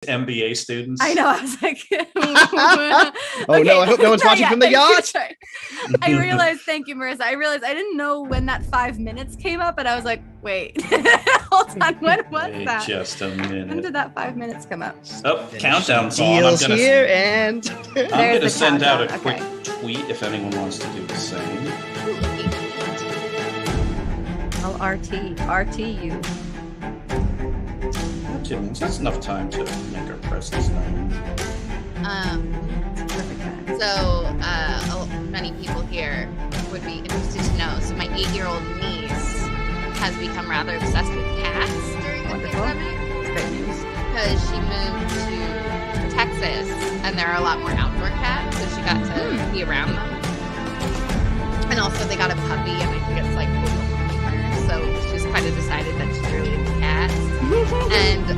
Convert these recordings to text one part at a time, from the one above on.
MBA students. I know. I was like, oh no, I hope no one's watching from the yacht. I realized, thank you, Marissa. I realized I didn't know when that 5 minutes came up, and I was like, wait, hold on, when was that? Just a minute. When did that 5 minutes come up? Oh, countdown song. I'm gonna here and I'm gonna send out a quick tweet if anyone wants to do the same. RTU. That's enough time to make our presence known. So many people here would be interested to know. So my 8-year-old niece has become rather obsessed with cats during the pandemic. Great news. Because she moved to Texas and there are a lot more outdoor cats, so she got to be around them. And also they got a puppy, and I think it's like so she's kind of decided that she's really into cats. And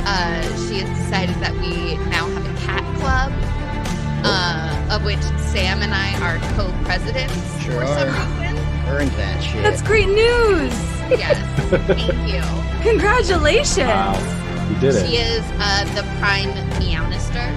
she has decided that we now have a cat club, of which Sam and I are co-presidents for some reason. Earned that shit. That's great news. Yes, thank you. Congratulations. Wow, you did it. She is the prime meownister.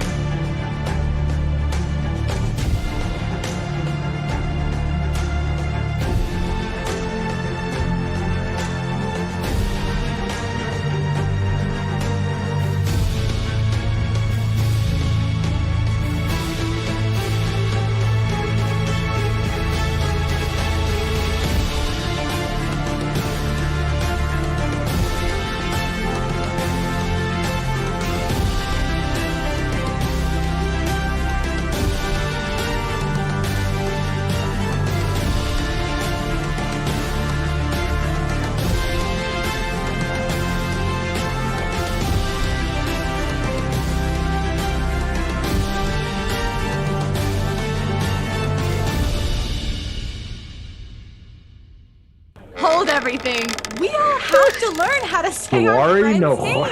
Everything. We all have to learn how to say our friend's name.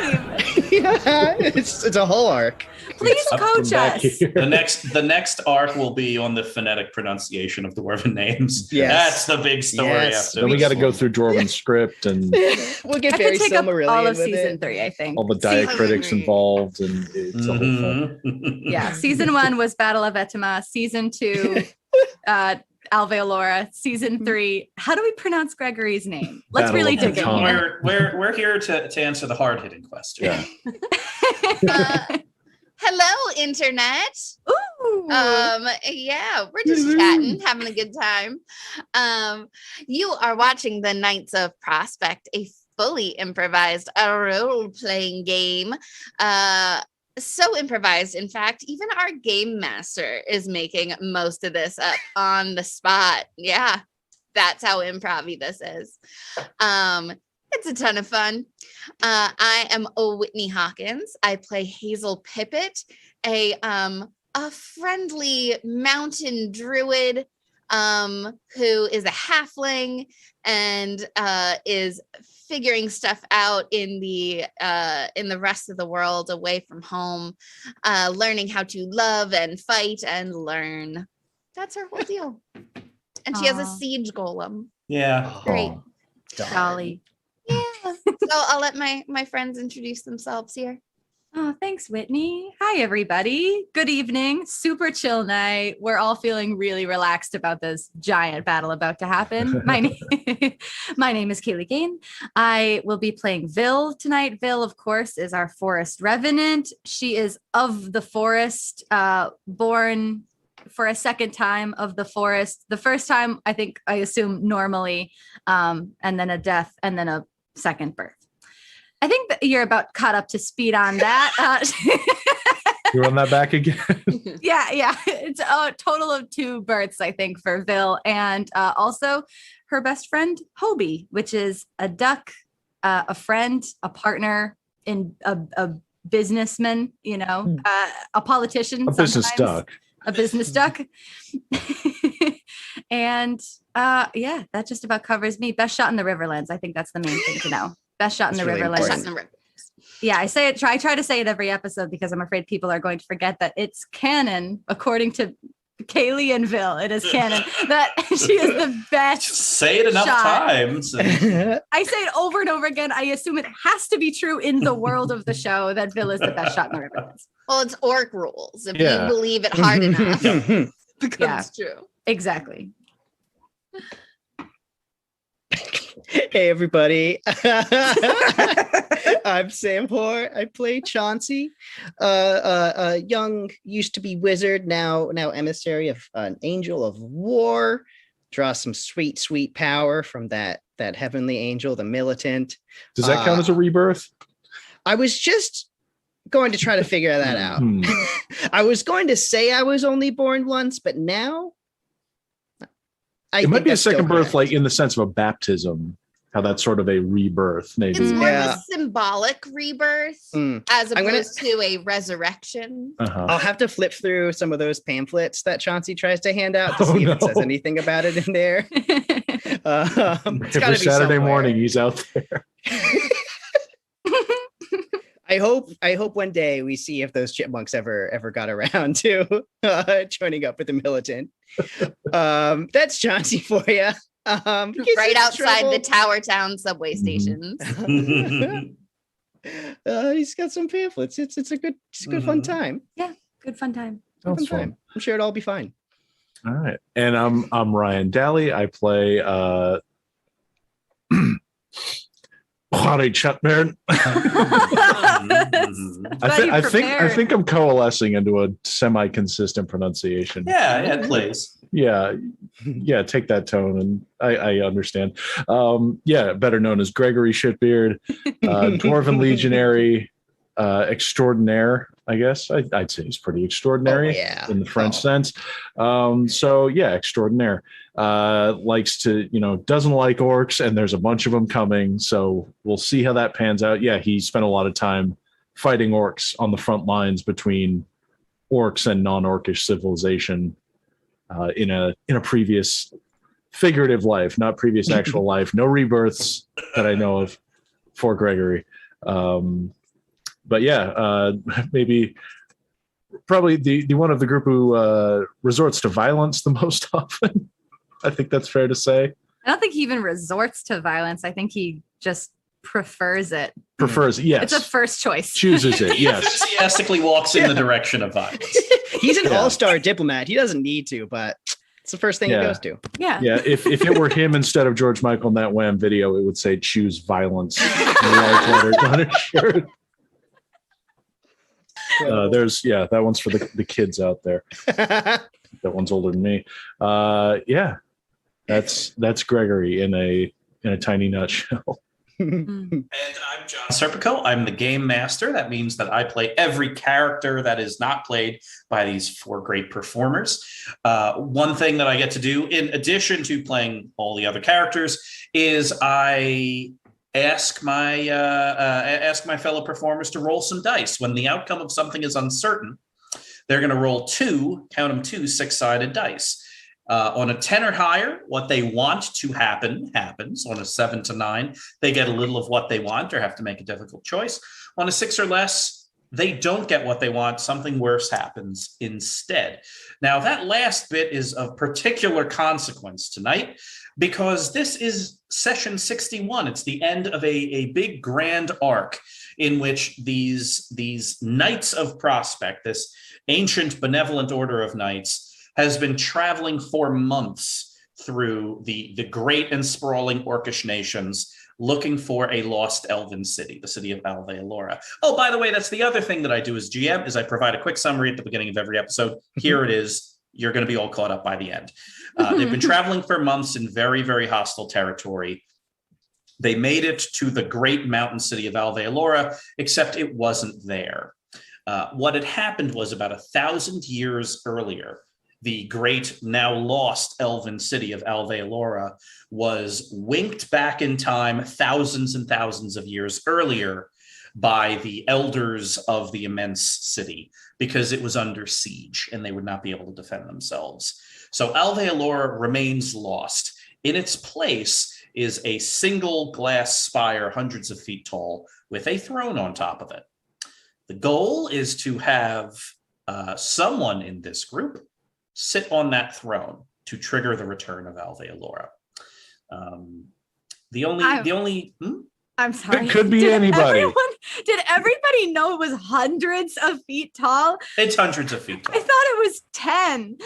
Yeah, it's a whole arc. Please coach us. The next arc will be on the phonetic pronunciation of dwarven names. Yes. That's the big story. Yes. After then we got to go through dwarven script and we'll get I very could take up Silmarillion all of with season it. 3, I think. all the diacritics involved, and it's a whole thing. Yeah, season 1 was Battle of Etima. Season 2, Alveolora. Season 3, how do we pronounce Gregory's name? Let's Battle really of dig in Patana. here. We're here to answer the hard hitting question. Yeah. Hello, internet. Ooh. Yeah, we're just chatting, having a good time. You are watching the Knights of Prospect, a fully improvised role-playing game. So improvised, in fact, even our game master is making most of this up on the spot. Yeah, that's how improv-y this is. It's a ton of fun. I am Whitney Hawkins. I play Hazel Pippet, a friendly mountain druid who is a halfling and is figuring stuff out in the rest of the world away from home, learning how to love and fight and learn. That's her whole deal. And she has a siege golem. Yeah. Great. Golly. Yeah. So I'll let my friends introduce themselves here. Oh, thanks, Whitney. Hi, everybody. Good evening. Super chill night. We're all feeling really relaxed about this giant battle about to happen. My name is Kaylee Gain. I will be playing Vil tonight. Vil, of course, is our forest revenant. She is of the forest, born for a second time of the forest. The first time, I assume normally, and then a death, and then a second birth. I think that you're about caught up to speed on that. You run that back again? Yeah. It's a total of 2 births, I think, for Vil. And also her best friend, Hobie, which is a duck, a friend, a partner, in a businessman, a politician. A business duck. A business duck. And that just about covers me. Best shot in the Riverlands. I think that's the main thing to know. Best shot in the Riverlands. Yeah, I try to say it every episode because I'm afraid people are going to forget that it's canon, according to Kaylee and Vil. It is canon that she is the best. Say it enough shot. times. I say it over and over again. I assume it has to be true in the world of the show that Vil is the best shot in the Riverlands. Well, it's orc rules. If Yeah. you believe it hard enough, it becomes true. Exactly. Hey everybody, I'm Sam Hoare. I play Chauncey, a young used to be wizard, now emissary of an angel of war. Draw some sweet power from that heavenly angel, the militant. Does that count as a rebirth? I was just going to try to figure that out. I was going to say I was only born once, but now it might be a second birth, like in the sense of a baptism, how that's sort of a rebirth, maybe. It's more of a symbolic rebirth as I'm opposed to a resurrection. I'll have to flip through some of those pamphlets that Chauncey tries to hand out to see if it says anything about it in there. Every Saturday morning he's out there. I hope one day we see if those chipmunks ever got around to joining up with the militant. That's Chauncey for you. Right outside the Tower Town subway stations. He's got some pamphlets. It's a good fun time. Yeah, good fun time. Sounds fun. I'm sure it'll all be fine. All right, and I'm Ryan Daly. I play Harry Chatburn. I think I'm coalescing into a semi-consistent pronunciation. Yeah, please. Yeah, take that tone, and I understand. Better known as Gregory Shitbeard, Dwarven Legionary extraordinaire. I guess I'd say he's pretty extraordinary in the French sense. Extraordinaire. Likes to, doesn't like orcs, and there's a bunch of them coming. So we'll see how that pans out. Yeah, he spent a lot of time fighting orcs on the front lines between orcs and non-orcish civilization in a previous figurative life, not previous actual life. No rebirths that I know of for Gregory. Maybe probably the one of the group who resorts to violence the most often. I think that's fair to say. I don't think he even resorts to violence. I think he just prefers it. Yes. It's a first choice. Chooses it, yes. Enthusiastically walks in the direction of violence. He's an all-star diplomat. He doesn't need to, but it's the first thing he goes to. Yeah. Yeah. If it were him instead of George Michael in that Wham video, it would say "choose violence" in large letters on his shirt. That one's for the kids out there. That one's older than me. That's Gregory in a tiny nutshell. And I'm John Serpico. I'm the game master. That means that I play every character that is not played by these four great performers. One thing that I get to do, in addition to playing all the other characters, is I ask my fellow performers to roll some dice. When the outcome of something is uncertain, they're going to roll two 6-sided dice. On a 10 or higher, what they want to happen happens. On a 7 to 9, they get a little of what they want or have to make a difficult choice. On a 6 or less, they don't get what they want. Something worse happens instead. Now, that last bit is of particular consequence tonight because this is session 61. It's the end of a big grand arc in which these Knights of Prospect, this ancient benevolent order of knights, has been traveling for months through the great and sprawling orcish nations looking for a lost elven city, the city of Alveolora. Oh, by the way, that's the other thing that I do as GM is I provide a quick summary at the beginning of every episode. Here it is. You're going to be all caught up by the end. They've been traveling for months in very, very hostile territory. They made it to the great mountain city of Alveolora, except it wasn't there. What had happened was about 1,000 years earlier, the great, now lost elven city of Alveolora was winked back in time thousands and thousands of years earlier by the elders of the immense city because it was under siege and they would not be able to defend themselves. So Alveolora remains lost. In its place is a single glass spire hundreds of feet tall with a throne on top of it. The goal is to have someone in this group sit on that throne to trigger the return of Alveolora. I'm sorry. It could be anybody. Did everybody know it was hundreds of feet tall? It's hundreds of feet tall. I thought it was 10.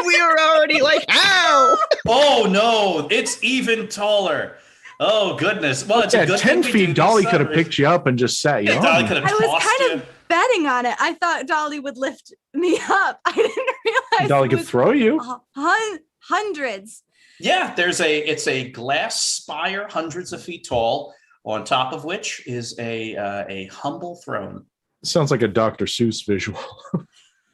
We were already like, ow! Oh no, it's even taller. Oh goodness. Well, it's a good 10 thing we do feet. Dolly this could have summary. picked you up and just sat you Yeah, Dolly on. could have I was tossed kind you. of betting on it. I thought Dolly would lift me up. I didn't realize Dolly it could was throw you. hundreds. Yeah, it's a glass spire, hundreds of feet tall, on top of which is a humble throne. Sounds like a Dr. Seuss visual.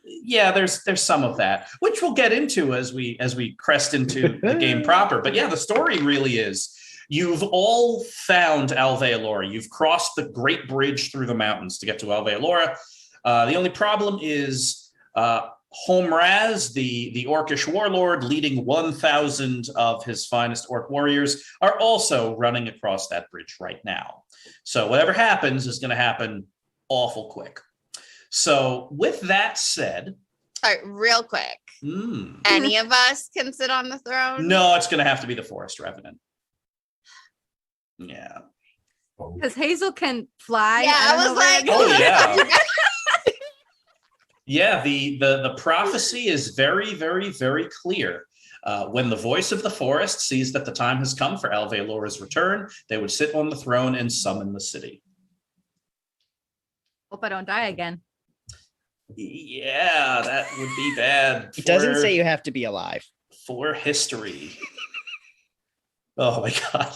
Yeah, there's some of that, which we'll get into as we crest into the game proper. But yeah, the story really is you've all found Alveolora. You've crossed the great bridge through the mountains to get to Alveolora. The only problem is Homraz, the Orcish warlord, leading 1,000 of his finest orc warriors, are also running across that bridge right now. So whatever happens is going to happen awful quick. So with that said... All right, real quick. Any of us can sit on the throne? No, it's going to have to be the Forest Revenant. Yeah. Because Hazel can fly. Yeah, I was like... Oh, yeah. Yeah, the prophecy is very, very, very clear. When the voice of the forest sees that the time has come for Alveolora's return, they would sit on the throne and summon the city. Hope I don't die again. Yeah, that would be bad. It doesn't say you have to be alive. For history. Oh my God.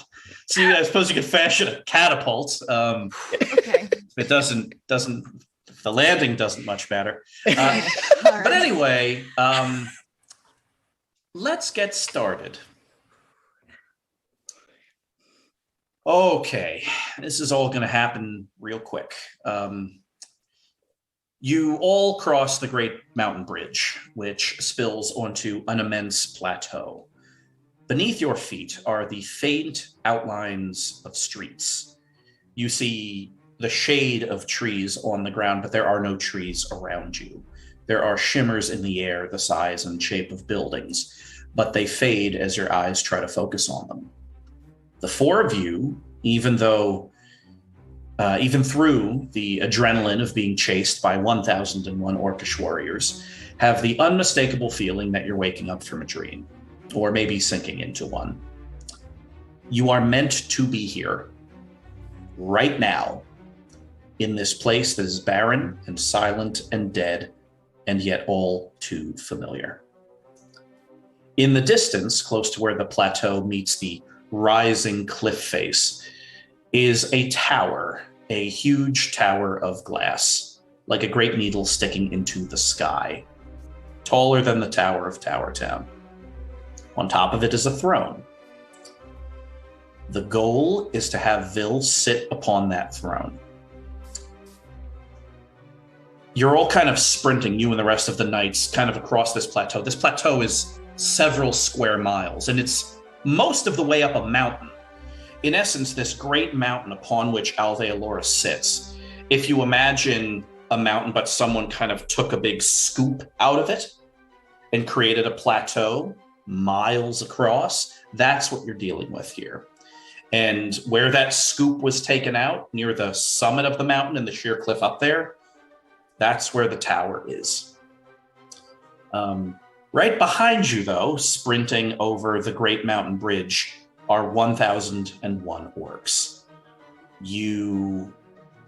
See, I suppose you could fashion a catapult. Okay. It doesn't, the landing doesn't much matter. All But right. anyway, let's get started. Okay, this is all going to happen real quick. You all cross the Great Mountain Bridge, which spills onto an immense plateau. Beneath your feet are the faint outlines of streets. You see the shade of trees on the ground, but there are no trees around you. There are shimmers in the air, the size and shape of buildings, but they fade as your eyes try to focus on them. The four of you, even through the adrenaline of being chased by 1,001 Orcish warriors, have the unmistakable feeling that you're waking up from a dream, or maybe sinking into one. You are meant to be here, right now, in this place that is barren and silent and dead, and yet all too familiar. In the distance, close to where the plateau meets the rising cliff face, is a tower, a huge tower of glass, like a great needle sticking into the sky, taller than the Tower of Tower Town. On top of it is a throne. The goal is to have Vil sit upon that throne. You're all kind of sprinting, you and the rest of the knights, kind of across this plateau. This plateau is several square miles, and it's most of the way up a mountain. In essence, this great mountain upon which Alveolora sits, if you imagine a mountain, but someone kind of took a big scoop out of it and created a plateau miles across, that's what you're dealing with here. And where that scoop was taken out, near the summit of the mountain and the sheer cliff up there, that's where the tower is. Right behind you, though, sprinting over the Great Mountain Bridge, are 1,001 orcs.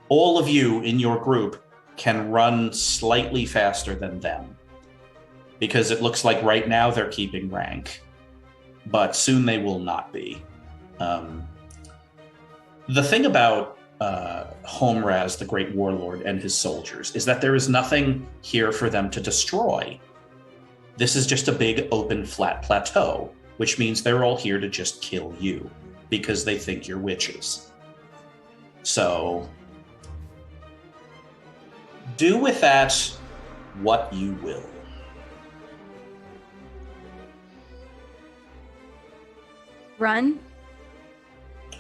All of you in your group can run slightly faster than them, because it looks like right now they're keeping rank, but soon they will not be. The thing about Homraz, the Great Warlord, and his soldiers is that there is nothing here for them to destroy. This is just a big open flat plateau, which means they're all here to just kill you because they think you're witches. So do with that what you will. Run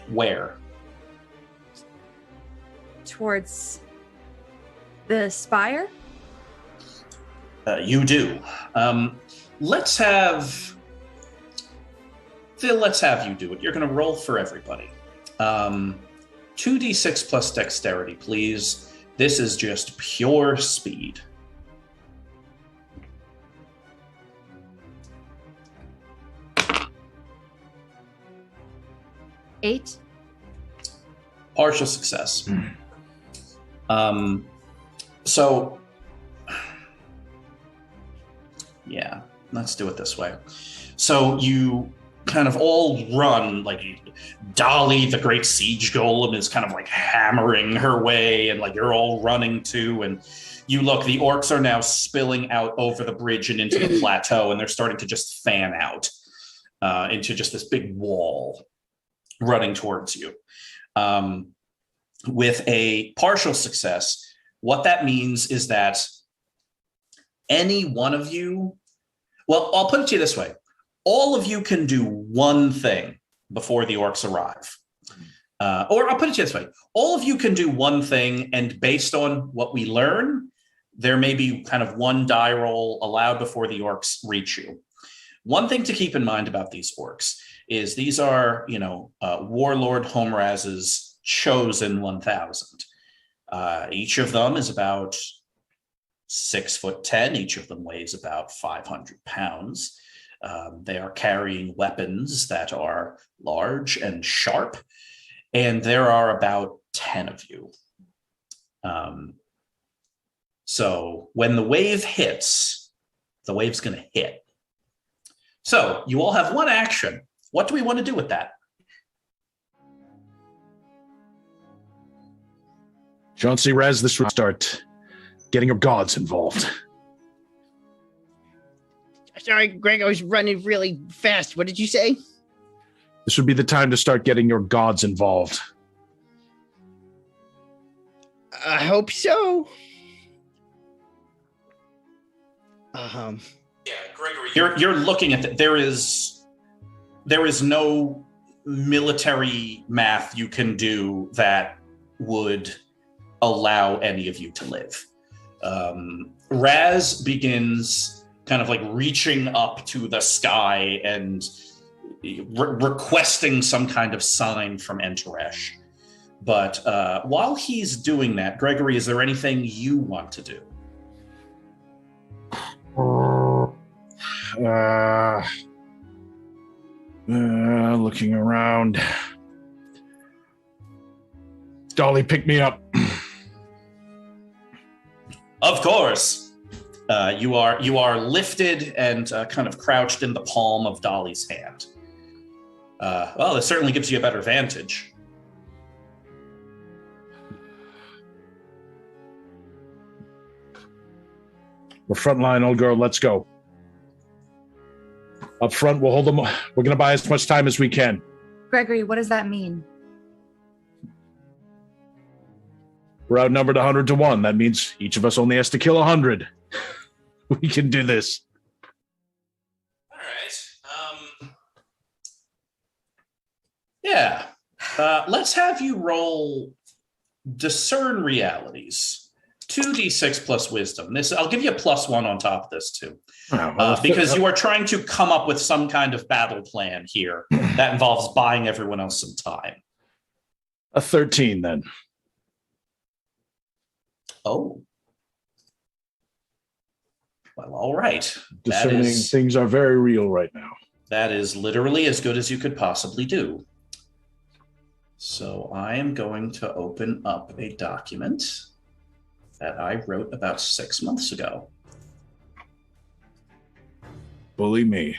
Where? towards the spire. You do. Let's have Phil. Let's have you do it. You're going to roll for everybody. 2d6 plus dexterity, please. This is just pure speed. Eight. Partial success. So, yeah, let's do it this way. So you kind of all run, like Dolly, the great siege golem, is kind of like hammering her way, and like you're all running too. And you look, the orcs are now spilling out over the bridge and into the plateau, and they're starting to just fan out into just this big wall running towards you. With a partial success, what that means is that any one of you, well, I'll put it to you this way. All of you can do one thing before the orcs arrive. Or I'll put it to you this way. All of you can do one thing, and based on what we learn, there may be kind of one die roll allowed before the orcs reach you. One thing to keep in mind about these orcs is these are, Warlord Homeraz's chosen 1,000. Each of them is about 6'10". Each of them weighs about 500 pounds. They are carrying weapons that are large and sharp, and there are about 10 of you. So when the wave hits, the wave's going to hit. So you all have one action. What do we want to do with that? Chauncey, Raz, this would start getting your gods involved. Sorry, Greg, I was running really fast. What did you say? This would be the time to start getting your gods involved. I hope so. Yeah, Gregory, you're looking at there is no military math you can do that would allow any of you to live. Raz begins kind of like reaching up to the sky and requesting some kind of sign from Enteresh. But while he's doing that, Gregory, is there anything you want to do? Looking around. Dolly, pick me up. Of course. You are lifted and kind of crouched in the palm of Dolly's hand. Well, this certainly gives you a better vantage. We're frontline, old girl. Let's go. Up front, we'll hold them. We're going to buy as much time as we can. Gregory, what does that mean? We're outnumbered 100 to 1. That means each of us only has to kill 100. We can do this. All right. Yeah. Let's have you roll Discern Realities. 2d6 plus wisdom. I'll give you a +1 on top of this too. Because you are trying to come up with some kind of battle plan here that involves buying everyone else some time. A 13 then. Oh. Well, all right. Discerning things are very real right now. That is literally as good as you could possibly do. So I am going to open up a document that I wrote about 6 months ago. Bully me.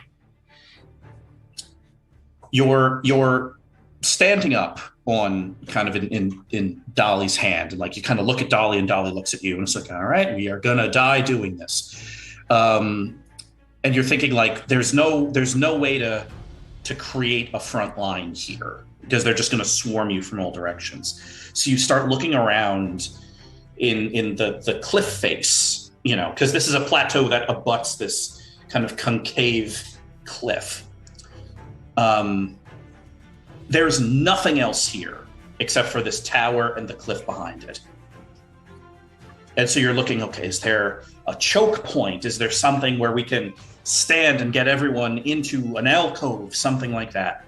You're standing up on kind of in Dolly's hand, and like you kind of look at Dolly, and Dolly looks at you, and it's like, all right, we are gonna die doing this. And you're thinking like, there's no way to create a front line here because they're just gonna swarm you from all directions. So you start looking around in the cliff face, because this is a plateau that abuts this kind of concave cliff. There's nothing else here except for this tower and the cliff behind it. And so you're looking, okay, is there a choke point? Is there something where we can stand and get everyone into an alcove, something like that?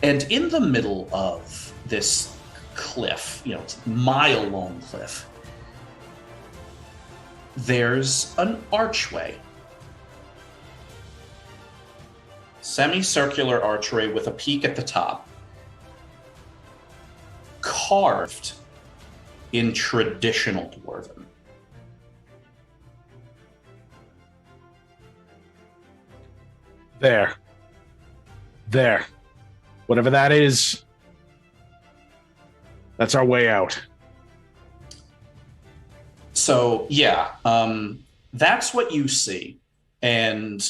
And in the middle of this cliff, it's a mile-long cliff, there's an archway. Semicircular archway with a peak at the top. Carved in traditional Dwarven. There. Whatever that is, that's our way out. So, that's what you see. And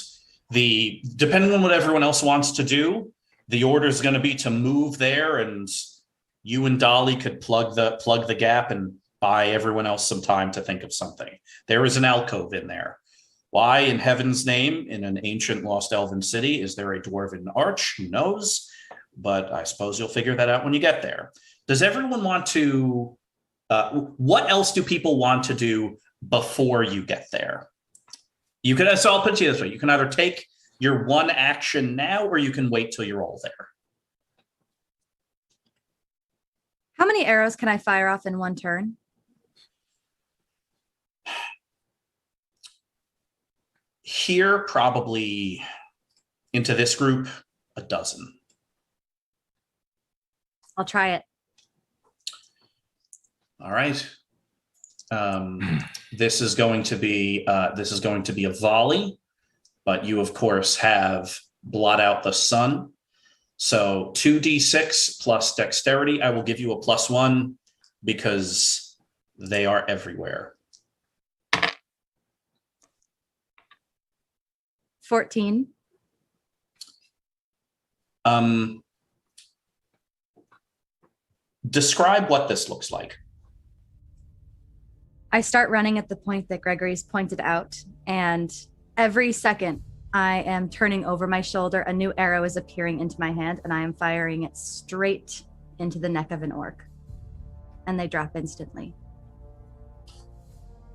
depending on what everyone else wants to do, the order is going to be to move there, and you and Dolly could plug the gap and buy everyone else some time to think of something. There is an alcove in there. Why, in heaven's name, in an ancient lost elven city, is there a dwarven arch? Who knows? But I suppose you'll figure that out when you get there. Does everyone want to... what else do people want to do before you get there? So I'll put it to you this way. You can either take your one action now, or you can wait till you're all there. How many arrows can I fire off in one turn? Here, probably into this group, a dozen. I'll try it. All right. This is going to be a volley, but you of course have blot out the sun. So 2d6 plus dexterity. I will give you a +1 because they are everywhere. 14. Describe what this looks like. I start running at the point that Gregory's pointed out, and every second I am turning over my shoulder, a new arrow is appearing into my hand, and I am firing it straight into the neck of an orc. And they drop instantly.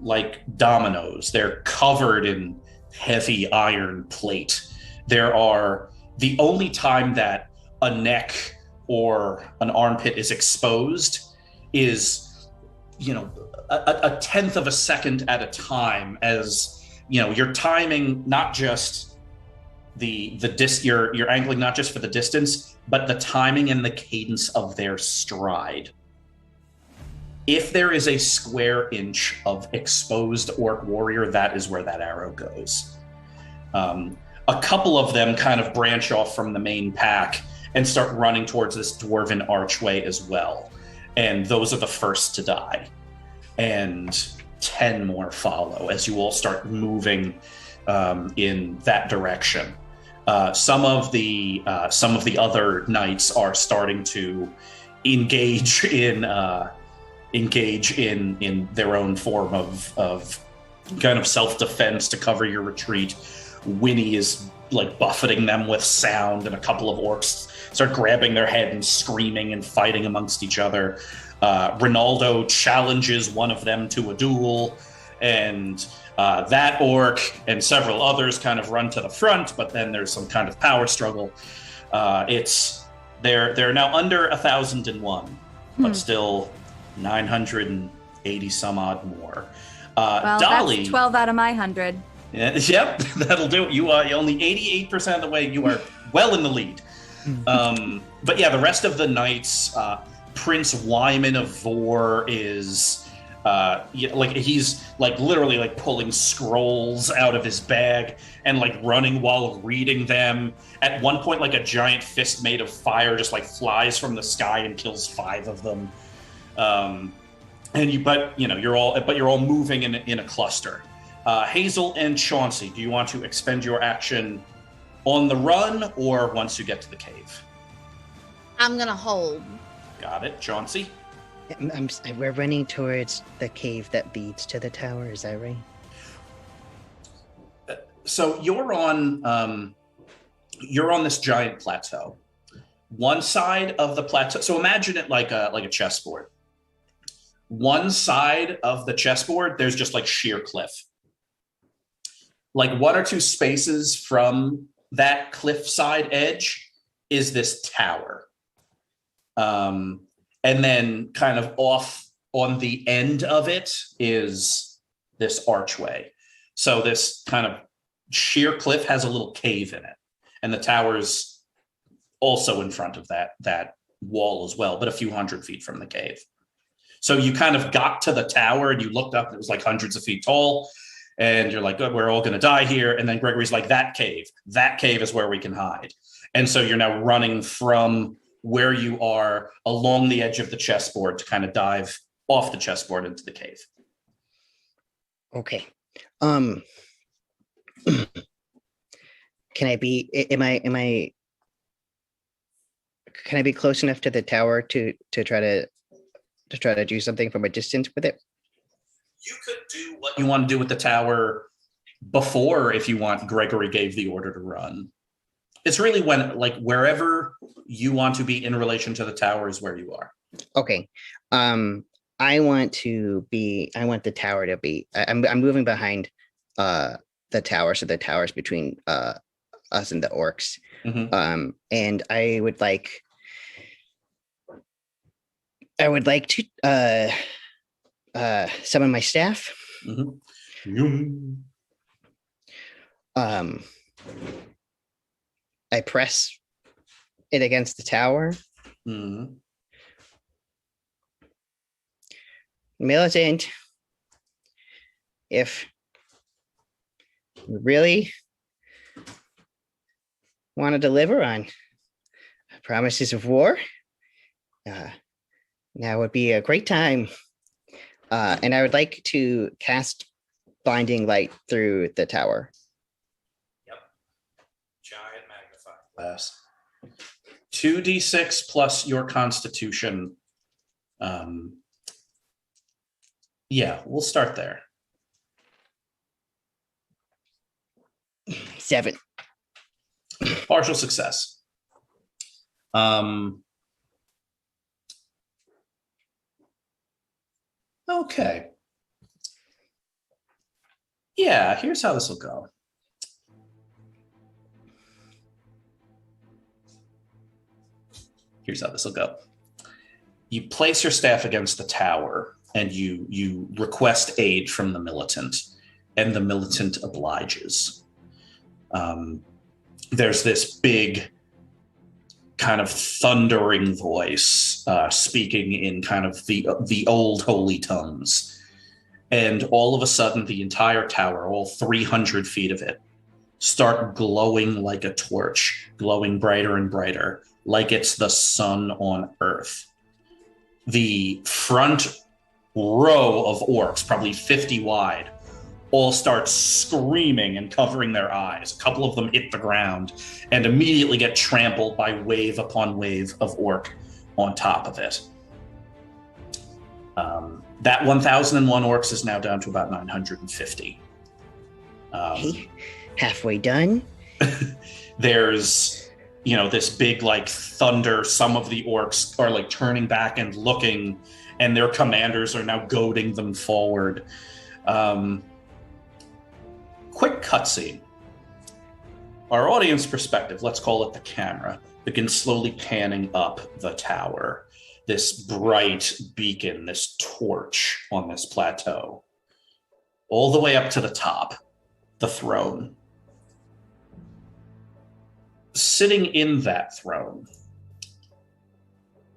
Like dominoes. They're covered in heavy iron plate. The only time that a neck or an armpit is exposed is, a tenth of a second at a time, as you're timing not just you're angling not just for the distance, but the timing and the cadence of their stride. If there is a square inch of exposed orc warrior, that is where that arrow goes. A couple of them kind of branch off from the main pack and start running towards this dwarven archway as well. And those are the first to die. And 10 more follow as you all start moving in that direction. Some of the other knights are starting to engage in their own form of kind of self-defense to cover your retreat. Winnie is like buffeting them with sound, and a couple of orcs start grabbing their head and screaming and fighting amongst each other. Ronaldo challenges one of them to a duel, and that orc and several others kind of run to the front, but then there's some kind of power struggle. They're now under 1,001, but still 980 some odd more. Well, Dolly, that's 12 out of my 100. Yep, that'll do it. You are only 88% of the way. You are well in the lead. But yeah, the rest of the knights, Prince Wyman of Vor is he's like literally like pulling scrolls out of his bag and like running while reading them. At one point, like a giant fist made of fire just like flies from the sky and kills 5 of them. You're all moving in a cluster. Hazel and Chauncey, do you want to expend your action on the run or once you get to the cave? I'm gonna hold. Got it. Chauncey? We're running towards the cave that leads to the tower, is that right? So you're on this giant plateau. One side of the plateau, so imagine it like a chessboard. one side of the chessboard, there's just like sheer cliff. Like 1 or 2 spaces from that cliffside edge is this tower. And then kind of off on the end of it is this archway. So this kind of sheer cliff has a little cave in it. And the tower's also in front of that wall as well, but a few hundred feet from the cave. So you kind of got to the tower and you looked up and it was like hundreds of feet tall. And you're like, oh, we're all going to die here. And then Gregory's like, that cave is where we can hide. And so you're now running from where you are along the edge of the chessboard to kind of dive off the chessboard into the cave. Okay. Can I be close enough to the tower to try to do something from a distance with it? You could do what you want to do with the tower before, if you want. Gregory gave the order to run. It's really when, like, wherever you want to be in relation to the tower is where you are. Okay. I want the tower to be. I'm moving behind the tower, so the tower's between us and the orcs. Mm-hmm. And I would like to summon my staff. Mm-hmm. I press it against the tower. Mm-hmm. Militant, if you really want to deliver on promises of war, now would be a great time. And I would like to cast blinding light through the tower. Yep. Giant magnifying glass. 2d6 plus your constitution. Yeah, we'll start there. 7. Partial success. Okay. Yeah, here's how this will go. You place your staff against the tower and you request aid from the militant, and the militant obliges. There's this big kind of thundering voice speaking in kind of the old holy tongues. And all of a sudden, the entire tower, all 300 feet of it, start glowing like a torch, glowing brighter and brighter, like it's the sun on Earth. The front row of orcs, probably 50 wide, all start screaming and covering their eyes. A couple of them hit the ground and immediately get trampled by wave upon wave of orc on top of it. That 1,001 orcs is now down to about 950. Hey, halfway done. There's, this big like thunder. Some of the orcs are like turning back and looking, and their commanders are now goading them forward. Quick cutscene. Our audience perspective, let's call it the camera, begins slowly panning up the tower. This bright beacon, this torch on this plateau, all the way up to the top, the throne. Sitting in that throne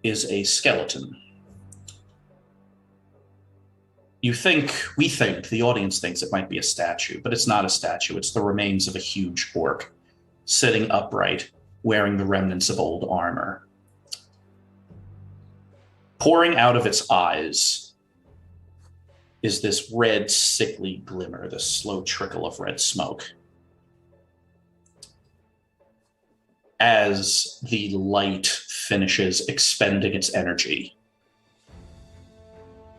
is a skeleton. We think, the audience thinks it might be a statue, but it's not a statue. It's the remains of a huge orc sitting upright, wearing the remnants of old armor. Pouring out of its eyes is this red, sickly glimmer, this slow trickle of red smoke. As the light finishes expending its energy,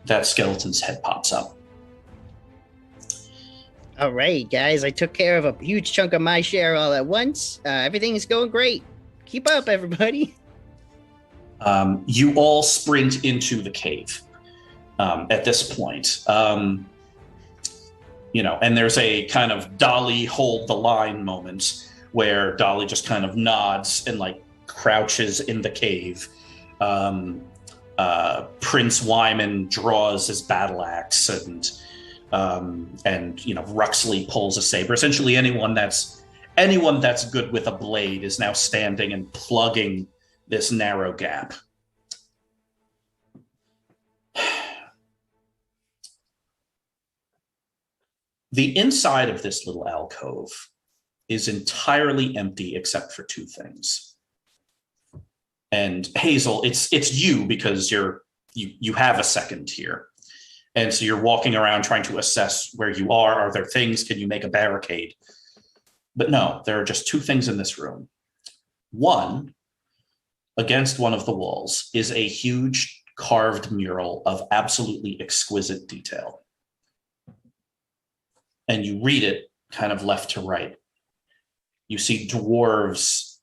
that skeleton's head pops up. All right, guys, I took care of a huge chunk of my share all at once. Everything is going great. Keep up, everybody. You all sprint into the cave. at this point. And there's a kind of Dolly hold the line moment where Dolly just kind of nods and like crouches in the cave. Prince Wyman draws his battle axe, and Ruxley pulls a saber. Essentially, anyone that's good with a blade is now standing and plugging this narrow gap. The inside of this little alcove is entirely empty except for two things. And Hazel, it's you because you have a second here. And so you're walking around trying to assess where you are. Are there things? Can you make a barricade? But no, there are just two things in this room. One, against one of the walls, is a huge carved mural of absolutely exquisite detail. And you read it kind of left to right. You see dwarves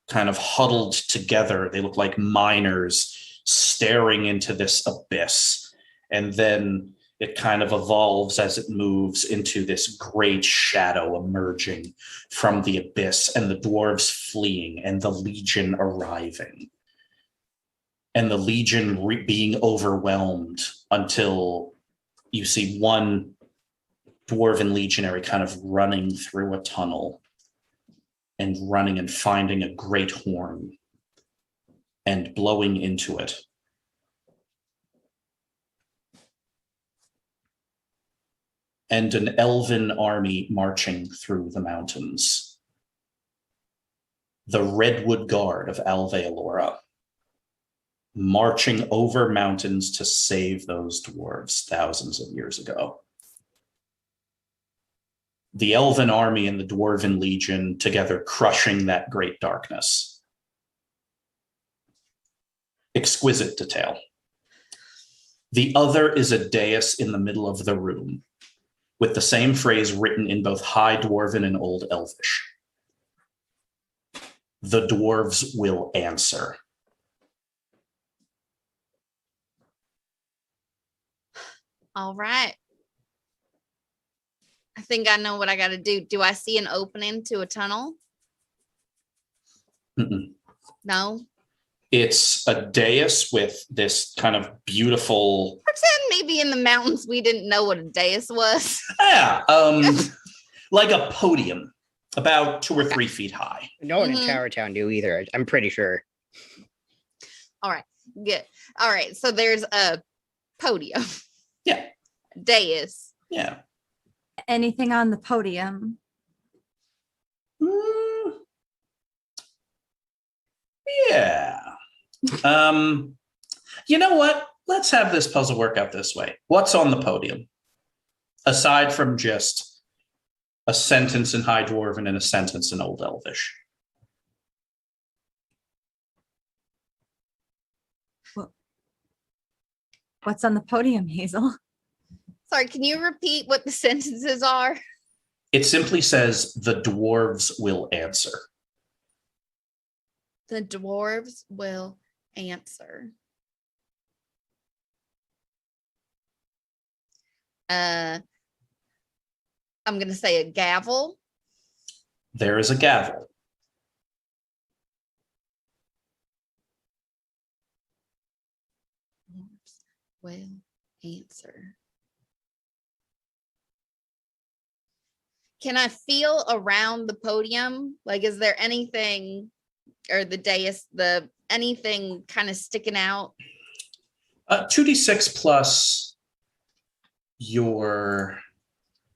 kind of huddled together. They look like miners staring into this abyss. And then it kind of evolves as it moves into this great shadow emerging from the abyss, and the dwarves fleeing, and the Legion arriving. And the Legion being overwhelmed until you see one dwarven legionary kind of running through a tunnel and running and finding a great horn and blowing into it. And an elven army marching through the mountains. The Redwood Guard of Alveolora, marching over mountains to save those dwarves thousands of years ago. The elven army and the dwarven legion together crushing that great darkness. Exquisite detail. The other is a dais in the middle of the room with the same phrase written in both High Dwarven and Old Elvish. The dwarves will answer. All right. I think I know what I got to do. Do I see an opening to a tunnel? Mm-mm. No. It's a dais with this kind of beautiful. Pretend maybe in the mountains we didn't know what a dais was. Yeah, like a podium, about 2 or 3 feet high. No one in Tower Town do either. I'm pretty sure. All right, good. All right, so there's a podium. Yeah. Dais. Yeah. Anything on the podium? Yeah. You know what? Let's have this puzzle work out this way. What's on the podium? Aside from just a sentence in High Dwarven and a sentence in Old Elvish. What's on the podium, Hazel? Sorry, can you repeat what the sentences are? It simply says, the dwarves will answer. The dwarves will answer. I'm going to say a gavel. There is a gavel. Dwarves will answer. Can I feel around the podium? Like, is there anything, or the dais, anything kind of sticking out? 2d6 plus your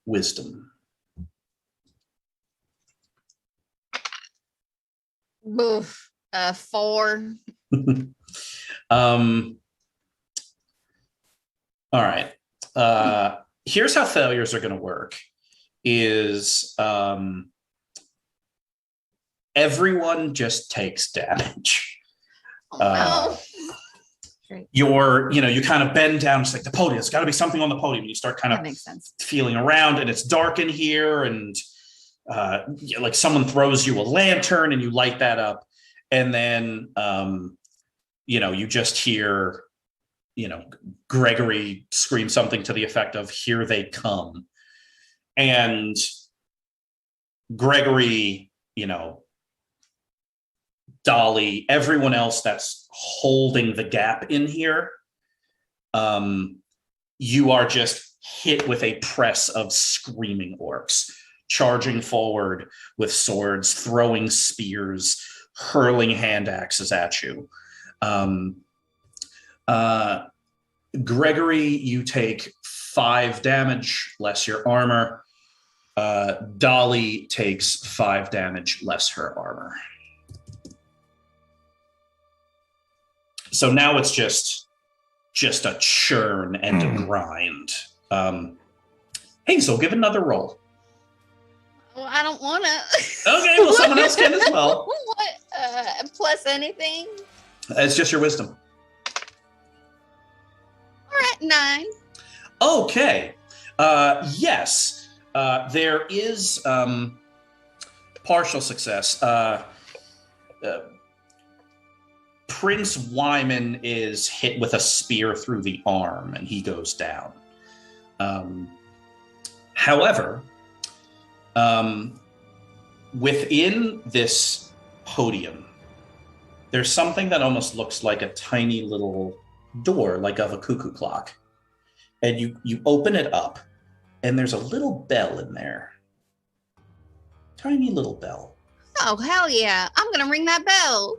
wisdom. Oof, 4. All right. Here's how failures are going to work. Is everyone just takes damage. Oh, no. You kind of bend down. It's like the podium. There's got to be something on the podium. You start kind That of makes sense. feeling around, and it's dark in here, and like someone throws you a lantern, and you light that up, and then you just hear Gregory screams something to the effect of "Here they come," and Gregory, Dolly, everyone else that's holding the gap in here, you are just hit with a press of screaming orcs, charging forward with swords, throwing spears, hurling hand axes at you. Gregory, you take 5 damage less your armor. Dolly takes 5 damage less her armor. So now it's just a churn and a grind. Hazel, give another roll. Well, I don't want to. Okay, well, someone else can as well. What? Plus anything? It's just your wisdom. All right, 9. Okay. Yes. There is partial success. Prince Wyman is hit with a spear through the arm, and he goes down. However, within this podium, there's something that almost looks like a tiny little door, like of a cuckoo clock. And you open it up, and there's a little bell in there. Tiny little bell. Oh, hell yeah. I'm going to ring that bell.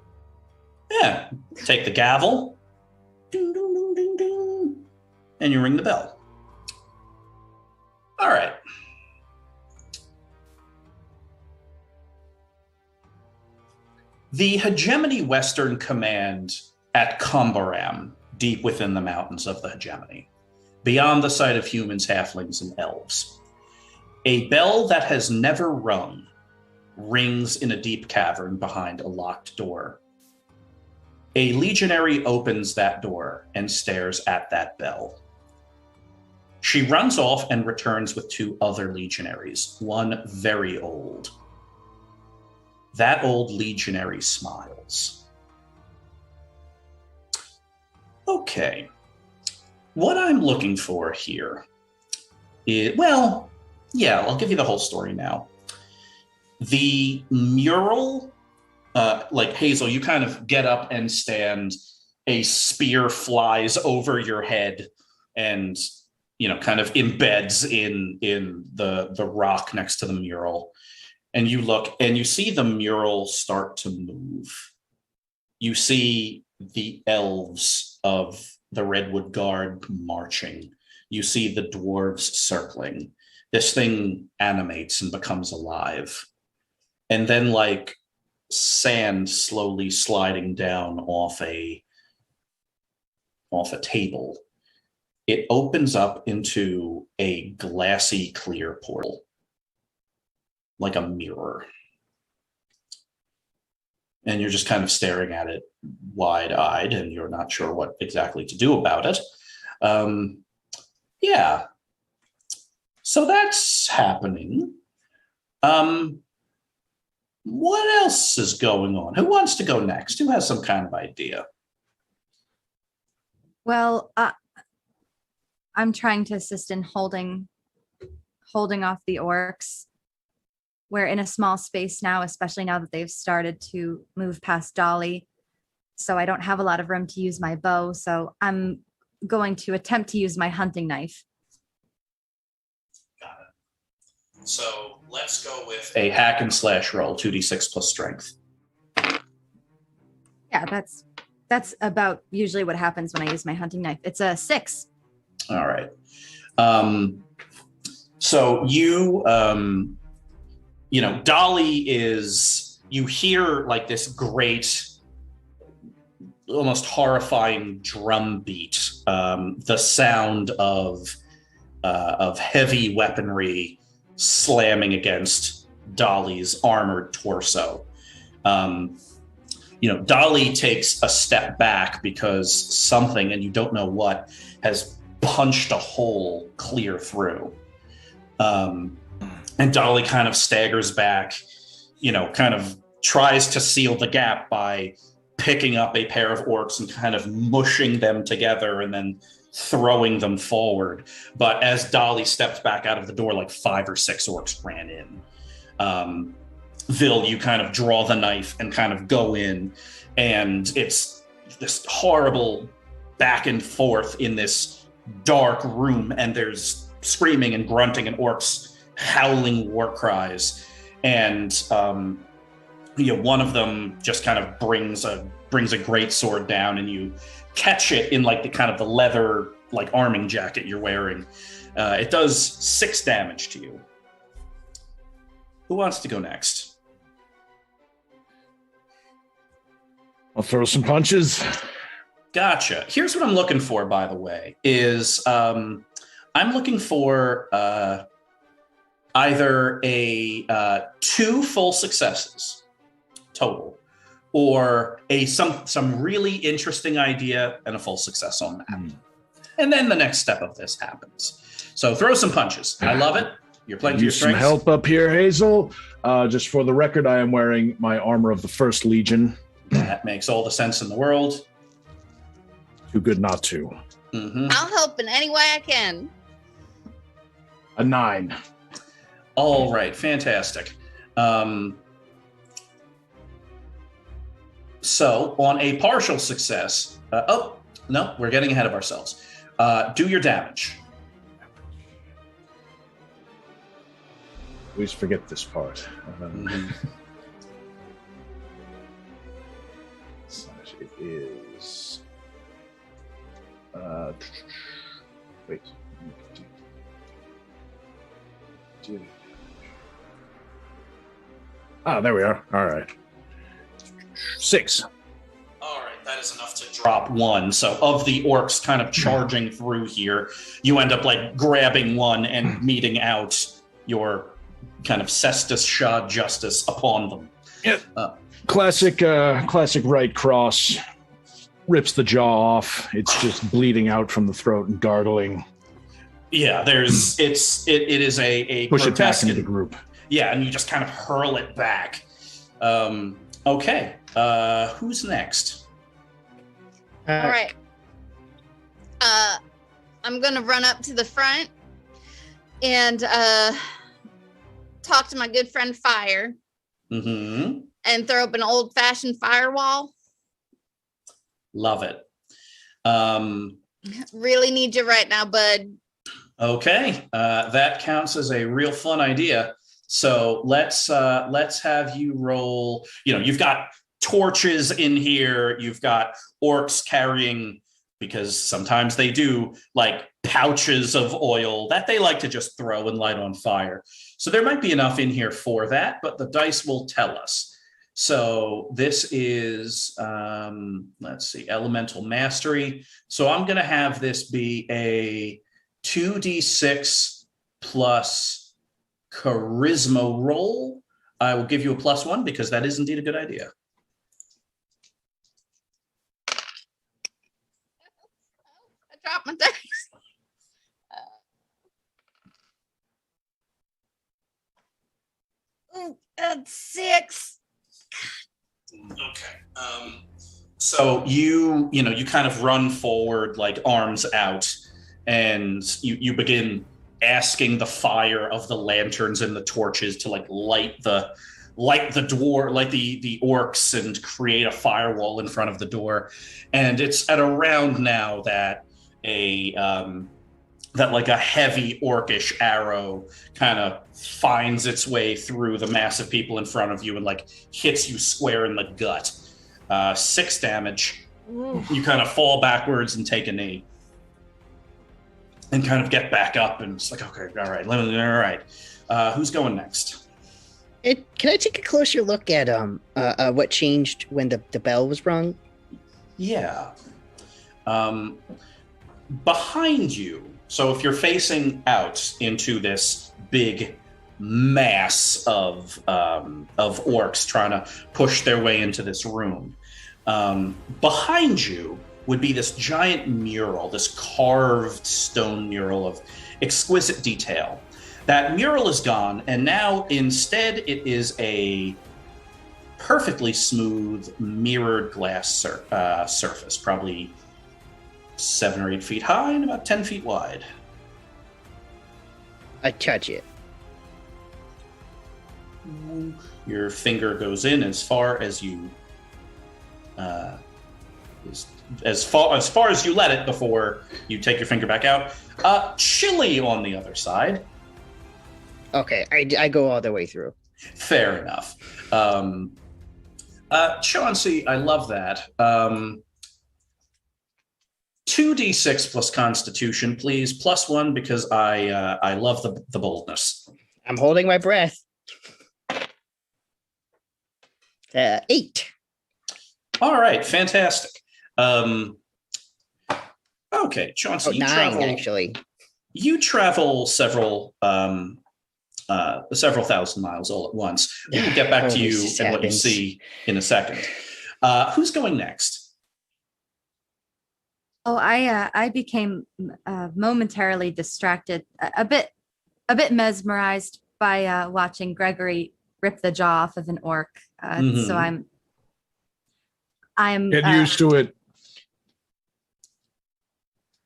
Yeah. Take the gavel. Ding, ding, ding, ding, ding. And you ring the bell. All right. The Hegemony Western Command at Kombaram, deep within the mountains of the Hegemony, beyond the sight of humans, halflings, and elves. A bell that has never rung rings in a deep cavern behind a locked door. A legionary opens that door and stares at that bell. She runs off and returns with 2 other legionaries, one very old. That old legionary smiles. Okay. What I'm looking for here is, I'll give you the whole story now. The mural, like Hazel, you kind of get up and stand, a spear flies over your head and, kind of embeds in the rock next to the mural. And you look and you see the mural start to move. You see the elves of the Redwood Guard marching. You see the dwarves circling. This thing animates and becomes alive. And then, like sand slowly sliding down off a table, it opens up into a glassy clear portal, like a mirror. And you're just kind of staring at it wide-eyed, and you're not sure what exactly to do about it. Yeah. So that's happening. What else is going on? Who wants to go next? Who has some kind of idea? Well, I'm trying to assist in holding off the orcs. We're in a small space now, especially now that they've started to move past Dolly. So I don't have a lot of room to use my bow. So I'm going to attempt to use my hunting knife. Got it. So let's go with a hack and slash roll, 2d6 plus strength. Yeah, that's about usually what happens when I use my hunting knife. It's a 6. All right. So you, Dolly is, you hear like this great, almost horrifying drum beat, the sound of heavy weaponry slamming against Dolly's armored torso. Dolly takes a step back because something, and you don't know what, has punched a hole clear through. And Dolly kind of staggers back, kind of tries to seal the gap by picking up a pair of orcs and kind of mushing them together and then throwing them forward. But as Dolly stepped back out of the door, like 5 or 6 orcs ran in. Vil, you kind of draw the knife and kind of go in, and it's this horrible back and forth in this dark room, and there's screaming and grunting and orcs howling war cries. And one of them just kind of brings a great sword down, and you catch it in like the kind of the leather like arming jacket you're wearing. It does 6 damage to you. Who wants to go next? I'll throw some punches. Gotcha. Here's what I'm looking for, by the way, is I'm looking for either a 2 full successes total, or some really interesting idea and a full success on that. And then the next step of this happens. So throw some punches. I love it. You're playing to your Use some strengths. help up here, Hazel. Just for the record, I am wearing my armor of the First Legion. That makes all the sense in the world. Too good not to. Mm-hmm. I'll help in any way I can. A 9. All right, fantastic. So on a partial success, no, we're getting ahead of ourselves. Do your damage. Always forget this part. It is. Wait. There we are. All right. 6. All right, that is enough to drop 1. So of the orcs kind of charging through here, you end up like grabbing one and meting out your kind of cestus shah justice upon them. Yep. Classic right cross. Rips the jaw off. It's just bleeding out from the throat and gargling. Yeah, it is a push it back grotesque into the group. Yeah, and you just kind of hurl it back. Okay, who's next? All right. I'm gonna run up to the front and talk to my good friend Fire. Mm-hmm. And throw up an old-fashioned firewall. Love it. Really need you right now, bud. Okay, that counts as a real fun idea. So let's have you roll. You've got torches in here. You've got orcs carrying, because sometimes they do, like pouches of oil that they like to just throw and light on fire. So there might be enough in here for that, but the dice will tell us. So this is, let's see, elemental mastery. So I'm going to have this be a 2d6 plus charisma roll. I will give you a +1 because that is indeed a good idea. I dropped my dice. That's 6. Okay. So you kind of run forward, like arms out, and you begin asking the fire of the lanterns and the torches to like light the orcs and create a firewall in front of the door. And it's at around now that a heavy orcish arrow kind of finds its way through the mass of people in front of you and like hits you square in the gut. 6 damage. Ooh. You kind of fall backwards and take a knee and kind of get back up, and it's like, okay, all right. Who's going next? Can I take a closer look at what changed when the bell was rung? Yeah. Behind you, so if you're facing out into this big mass of orcs trying to push their way into this room, behind you would be this giant mural, this carved stone mural of exquisite detail. That mural is gone, and now instead it is a perfectly smooth mirrored glass surface, probably 7 or 8 feet high and about 10 feet wide. I touch it. Your finger goes in as far as you as far as you let it before you take your finger back out. Chilly on the other side. Okay, I go all the way through. Fair enough. Chauncey, I love that. 2d6 plus Constitution, please. +1 because I love the boldness. I'm holding my breath. 8. All right, fantastic. Okay, Chauncey, you 9 travel. actually. You travel several thousand miles all at once. We will get back to you and what you see in a second. Who's going next? Oh, I became momentarily distracted, a bit mesmerized by watching Gregory rip the jaw off of an orc. So I'm Get used to it.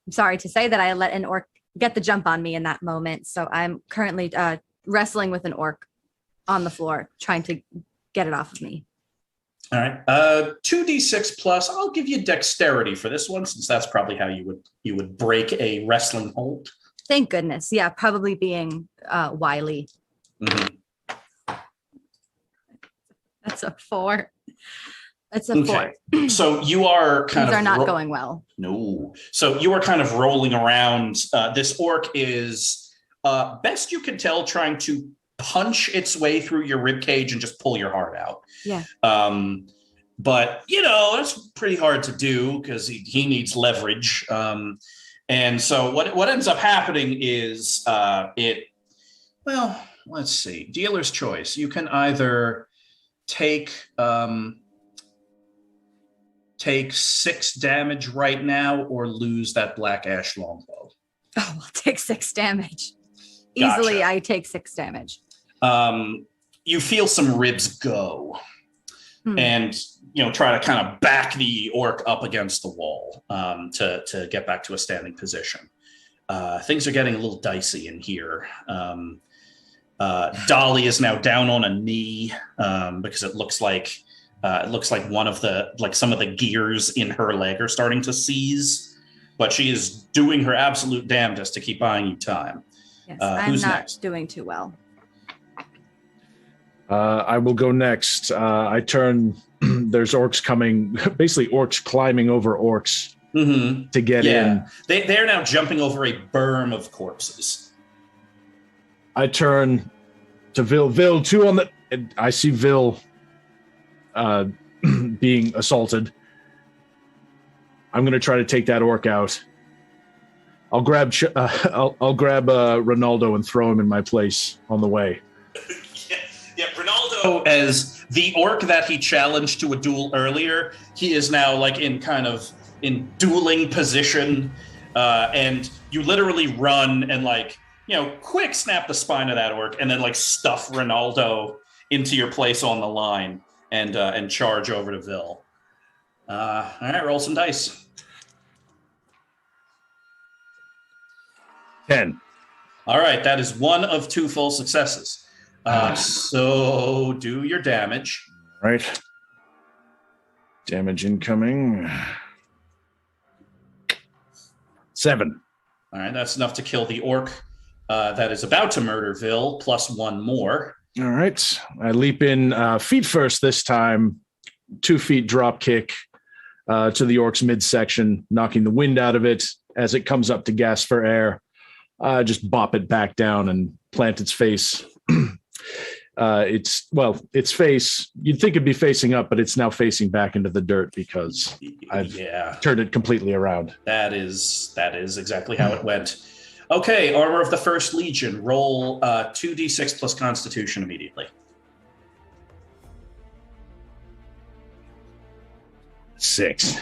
I'm sorry to say that I let an orc get the jump on me in that moment. So I'm currently wrestling with an orc on the floor, trying to get it off of me. All right. 2d6 plus. I'll give you dexterity for this one, since that's probably how you would break a wrestling hold. Thank goodness. Yeah, probably being wily. Mm-hmm. That's a 4. That's a 4. So you are kind Things of are not going well. No. So you are kind of rolling around. This orc is, best you can tell, trying to punch its way through your rib cage and just pull your heart out. Yeah. But that's pretty hard to do because he needs leverage. And so what ends up happening is let's see. Dealer's choice. You can either take 6 damage right now or lose that black ash longbow. Oh, I'll take 6 damage. Gotcha. Easily, I take 6 damage. You feel some ribs go and try to kind of back the orc up against the wall to get back to a standing position. Things are getting a little dicey in here. Dolly is now down on a knee because it looks like one of some of the gears in her leg are starting to seize, but she is doing her absolute damnedest to keep buying you time. Yes, I'm who's not next? doing too well. I will go next. I turn. There's orcs coming, basically orcs climbing over orcs to get in. They're now jumping over a berm of corpses. I turn to Vil. Vil, 2 on the. I see Vil being assaulted. I'm going to try to take that orc out. I'll grab Ronaldo and throw him in my place on the way. Yeah, Ronaldo, as the orc that he challenged to a duel earlier, he is now in dueling position, and you literally run and quick snap the spine of that orc, and then stuff Ronaldo into your place on the line and charge over to Vil. All right, roll some dice. 10. All right, that is 1 of 2 full successes. So do your damage. Right. Damage incoming. 7. All right, that's enough to kill the orc that is about to murder Vil, plus 1 more. All right. I leap in feet first this time. 2 feet drop kick to the orc's midsection, knocking the wind out of it as it comes up to gasp for air. Just bop it back down and plant its face. Its face, you'd think it'd be facing up, but it's now facing back into the dirt because I've turned it completely around. That is exactly how it went. Okay, Armor of the First Legion. Roll 2d6 plus Constitution immediately. 6.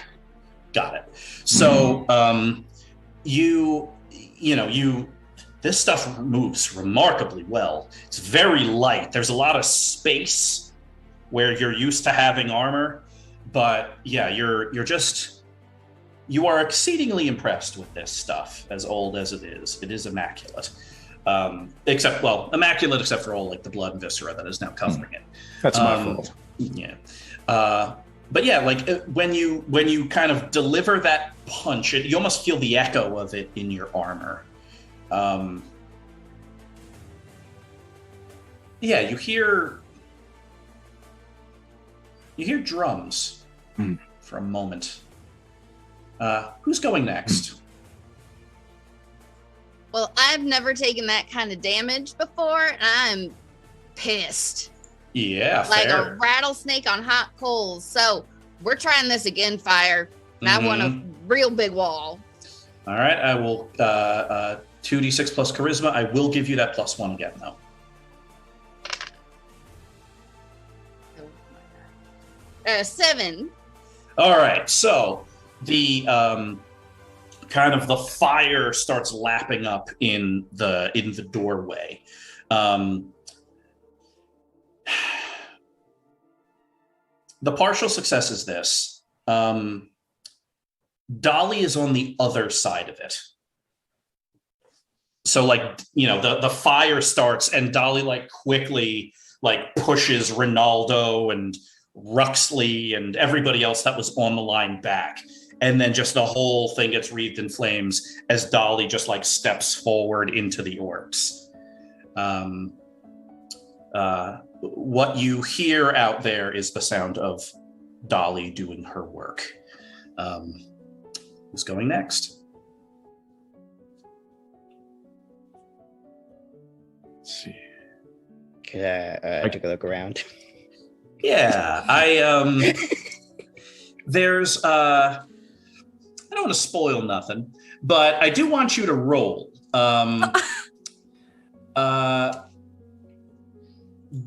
Got it. So this stuff moves remarkably well. It's very light. There's a lot of space where you're used to having armor, but yeah, you are exceedingly impressed with this stuff, as old as it is. It is immaculate. Immaculate except for all like the blood and viscera that is now covering it. That's my fault. Yeah. But yeah, like when you kind of deliver that punch, you almost feel the echo of it in your armor. Yeah, you hear drums for a moment. Who's going next? Well, I've never taken that kind of damage before, and I'm pissed. Yeah, like fair. a rattlesnake on hot coals. So we're trying this again, Fire. And I want a real big wall. All right, I will 2d6 plus charisma. I will give you that +1 again, though. Oh, 7. All right, so the kind of the fire starts lapping up in the doorway. The partial success is this. Dolly is on the other side of it. So like, the fire starts and Dolly like quickly like pushes Ronaldo and Ruxley and everybody else that was on the line back. And then just the whole thing gets wreathed in flames as Dolly just like steps forward into the orcs. What you hear out there is the sound of Dolly doing her work. Who's going next? Let's see. Could I take a look around? Yeah, there's I don't want to spoil nothing, but I do want you to roll.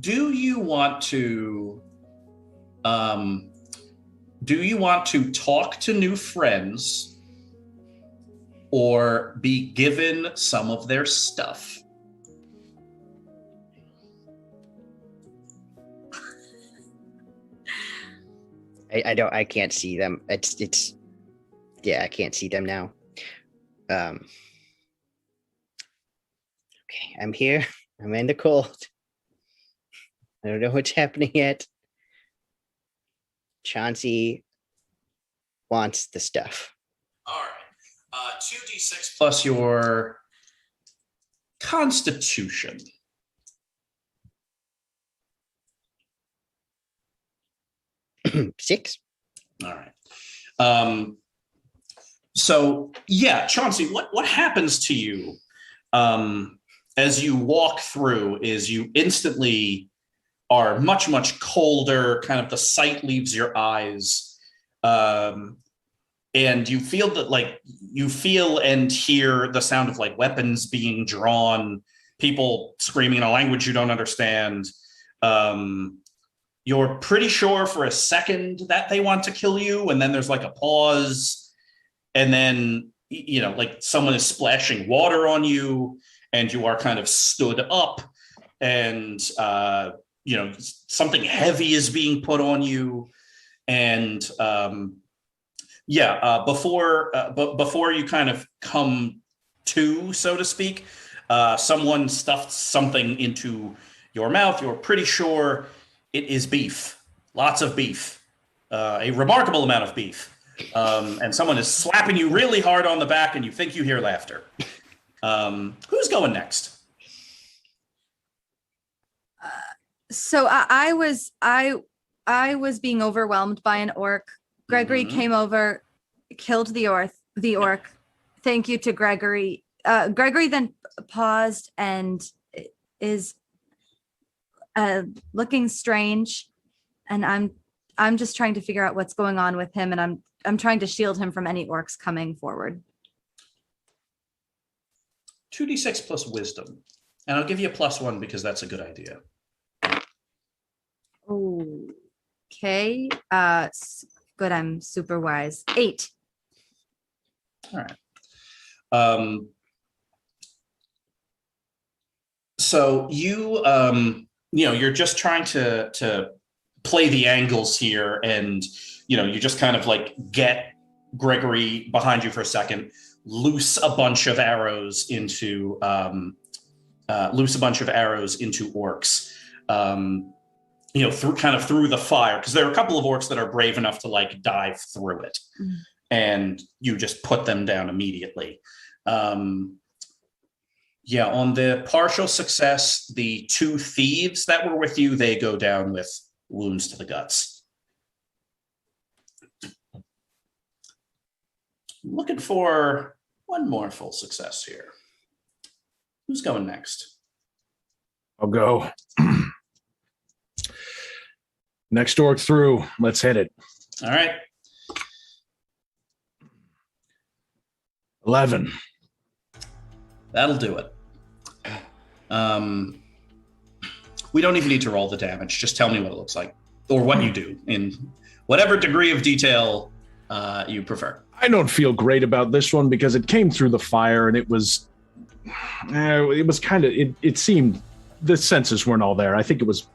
Do you want to talk to new friends or be given some of their stuff? I can't see them. I can't see them now. Okay, I'm here. I'm in the cold. I don't know what's happening yet. Chauncey wants the stuff. All right. 2d6 plus your constitution. Six. All right. So yeah, Chauncey, what happens to you as you walk through is you instantly are much, much colder, kind of the sight leaves your eyes. And you feel that you feel and hear the sound of like weapons being drawn, people screaming in a language you don't understand. You're pretty sure for a second that they want to kill you. And then there's like a pause. And then, like someone is splashing water on you and you are kind of stood up and, something heavy is being put on you. And before you kind of come to, so to speak, someone stuffed something into your mouth. You're pretty sure it is beef, lots of beef, a remarkable amount of beef. And someone is slapping you really hard on the back and you think you hear laughter. Who's going next? So I was being overwhelmed by an orc. Gregory came over, killed the orc. Thank you to Gregory. Gregory then paused and is looking strange, and I'm just trying to figure out what's going on with him, and I'm trying to shield him from any orcs coming forward. 2d6 plus wisdom, and I'll give you a +1 because that's a good idea. Okay. Good. I'm super wise. 8. All right. So you, you're just trying to play the angles here, and you just kind of like get Gregory behind you for a second, loose a bunch of arrows into orcs. Through the fire, because there are a couple of orcs that are brave enough to like dive through it, and you just put them down immediately. On the partial success, the 2 thieves that were with you, they go down with wounds to the guts. Looking for one more full success here. Who's going next? I'll go. Next orc through. Let's hit it. All right. 11. That'll do it. We don't even need to roll the damage. Just tell me what it looks like, or what you do in whatever degree of detail you prefer. I don't feel great about this one because it came through the fire, and it seemed the senses weren't all there. I think it was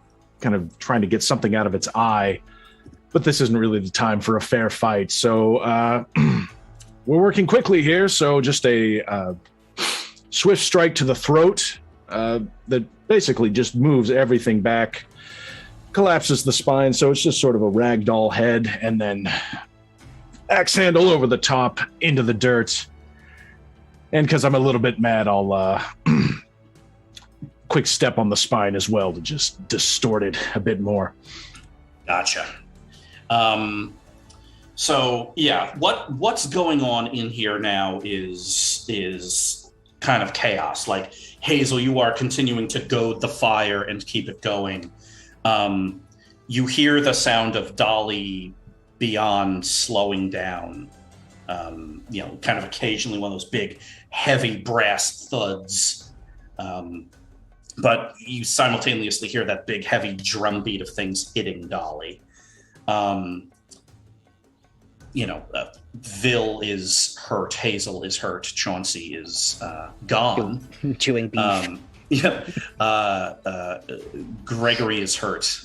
kind of trying to get something out of its eye, but this isn't really the time for a fair fight. So we're working quickly here. So just a swift strike to the throat that basically just moves everything back, collapses the spine. So it's just sort of a ragdoll head, and then axe handle over the top into the dirt. And because I'm a little bit mad, I'll quick step on the spine as well to just distort it a bit more. Gotcha. So yeah, what's going on in here now is kind of chaos. Like, Hazel, you are continuing to goad the fire and keep it going. You hear the sound of Dolly beyond slowing down. Kind of occasionally one of those big, heavy brass thuds. But you simultaneously hear that big, heavy drumbeat of things hitting Dolly. Vil is hurt. Hazel is hurt. Chauncey is gone. Chewing beef. Gregory is hurt.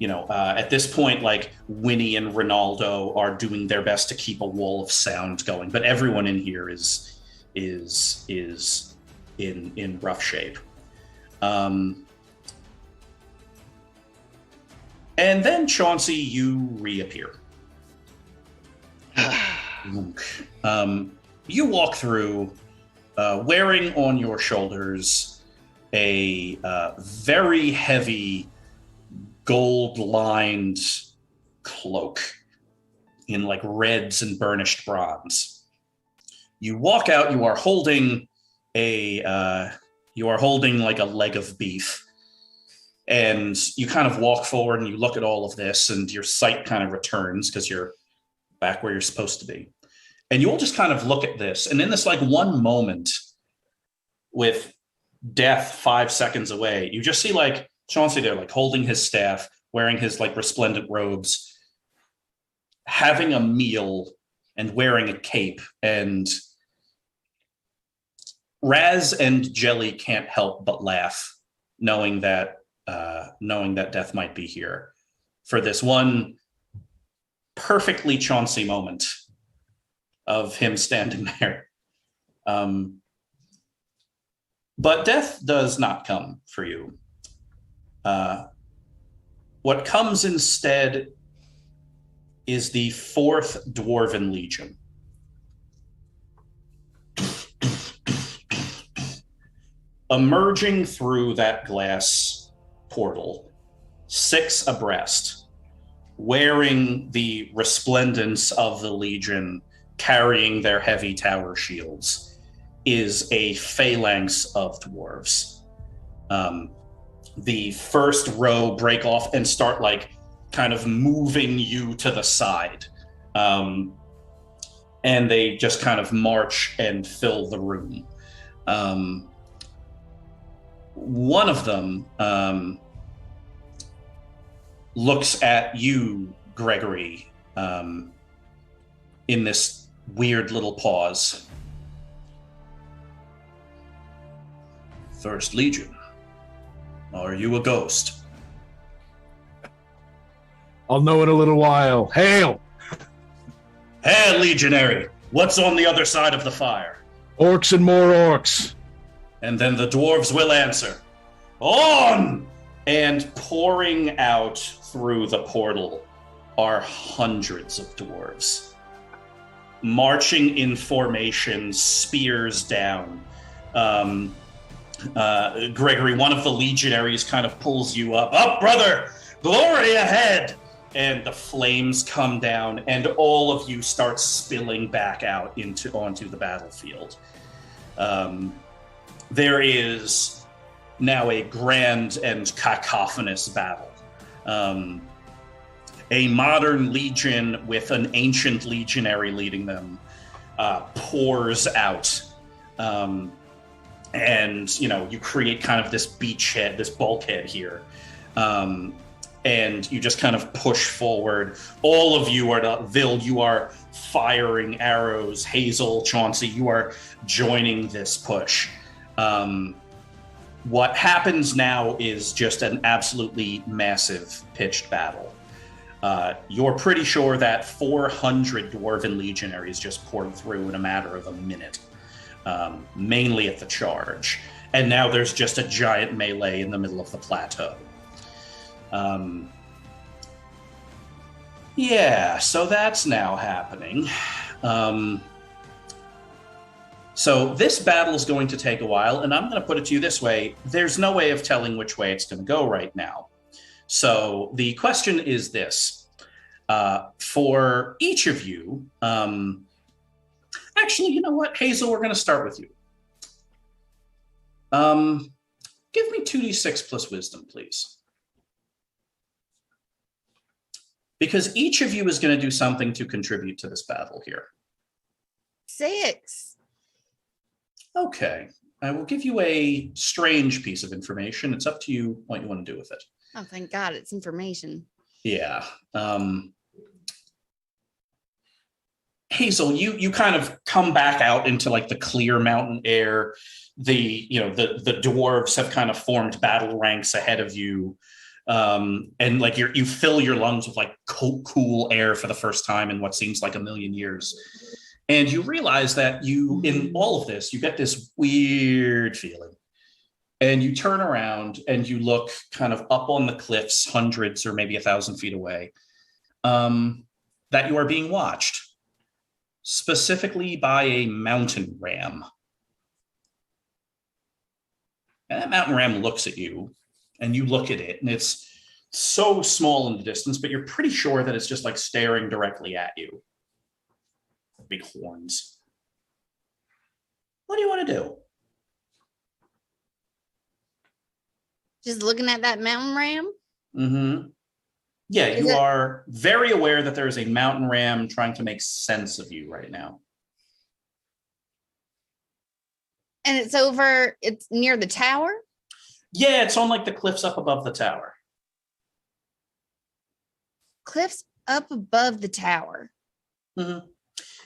At this point, like, Winnie and Ronaldo are doing their best to keep a wall of sound going, but everyone in here is in rough shape. And then, Chauncey, you reappear. You walk through wearing on your shoulders a very heavy gold-lined cloak in like reds and burnished bronze. You walk out, you are holding like a leg of beef, and you kind of walk forward and you look at all of this, and your sight kind of returns because you're back where you're supposed to be. And you all just kind of look at this, and in this like one moment with death 5 seconds away, you just see like Chauncey there, like holding his staff, wearing his like resplendent robes, having a meal and wearing a cape. And Raz and Jelly can't help but laugh, knowing that death might be here for this one perfectly Chauncey moment of him standing there. But death does not come for you. What comes instead is the 4th Dwarven Legion. Emerging through that glass portal, 6 abreast, wearing the resplendence of the Legion, carrying their heavy tower shields, is a phalanx of dwarves. The first row break off and start like kind of moving you to the side. And they just kind of march and fill the room. One of them looks at you, Gregory, in this weird little pause. First Legion, are you a ghost? I'll know in a little while. Hail! Hey, legionary, what's on the other side of the fire? Orcs and more orcs. And then the dwarves will answer, on! And pouring out through the portal are hundreds of dwarves, marching in formation, spears down. Gregory, one of the legionaries, kind of pulls you up. Up, brother! Glory ahead! And the flames come down, and all of you start spilling back out onto the battlefield. There is now a grand and cacophonous battle. A modern legion with an ancient legionary leading them pours out. And, you create kind of this beachhead, this bulkhead here. And you just kind of push forward. All of you are, Vil, you are firing arrows. Hazel, Chauncey, you are joining this push. What happens now is just an absolutely massive pitched battle. You're pretty sure that 400 dwarven legionaries just poured through in a matter of a minute, mainly at the charge. And now there's just a giant melee in the middle of the plateau. So that's now happening. So this battle is going to take a while, and I'm going to put it to you this way. There's no way of telling which way it's going to go right now. So the question is this. For each of you, actually, you know what, Hazel, we're going to start with you. Give me 2d6 plus wisdom, please. Because each of you is going to do something to contribute to this battle here. 6. Okay. I will give you a strange piece of information. It's up to you what you want to do with it. Oh, thank God, it's information. Yeah. Hazel, you kind of come back out into like the clear mountain air. The dwarves have kind of formed battle ranks ahead of you. And like you fill your lungs with like cool air for the first time in what seems like a million years. And you realize that in all of this, you get this weird feeling. And you turn around and you look kind of up on the cliffs, hundreds or maybe 1,000 feet away, that you are being watched, specifically by a mountain ram. And that mountain ram looks at you, and you look at it, and it's so small in the distance, but you're pretty sure that it's just like staring directly at you. Big horns. What do you want to do? Just looking at that mountain ram? Mm-hmm. Yeah, you are very aware that there is a mountain ram trying to make sense of you right now. And it's near the tower? Yeah, it's on like the cliffs up above the tower. Cliffs up above the tower. Mm-hmm.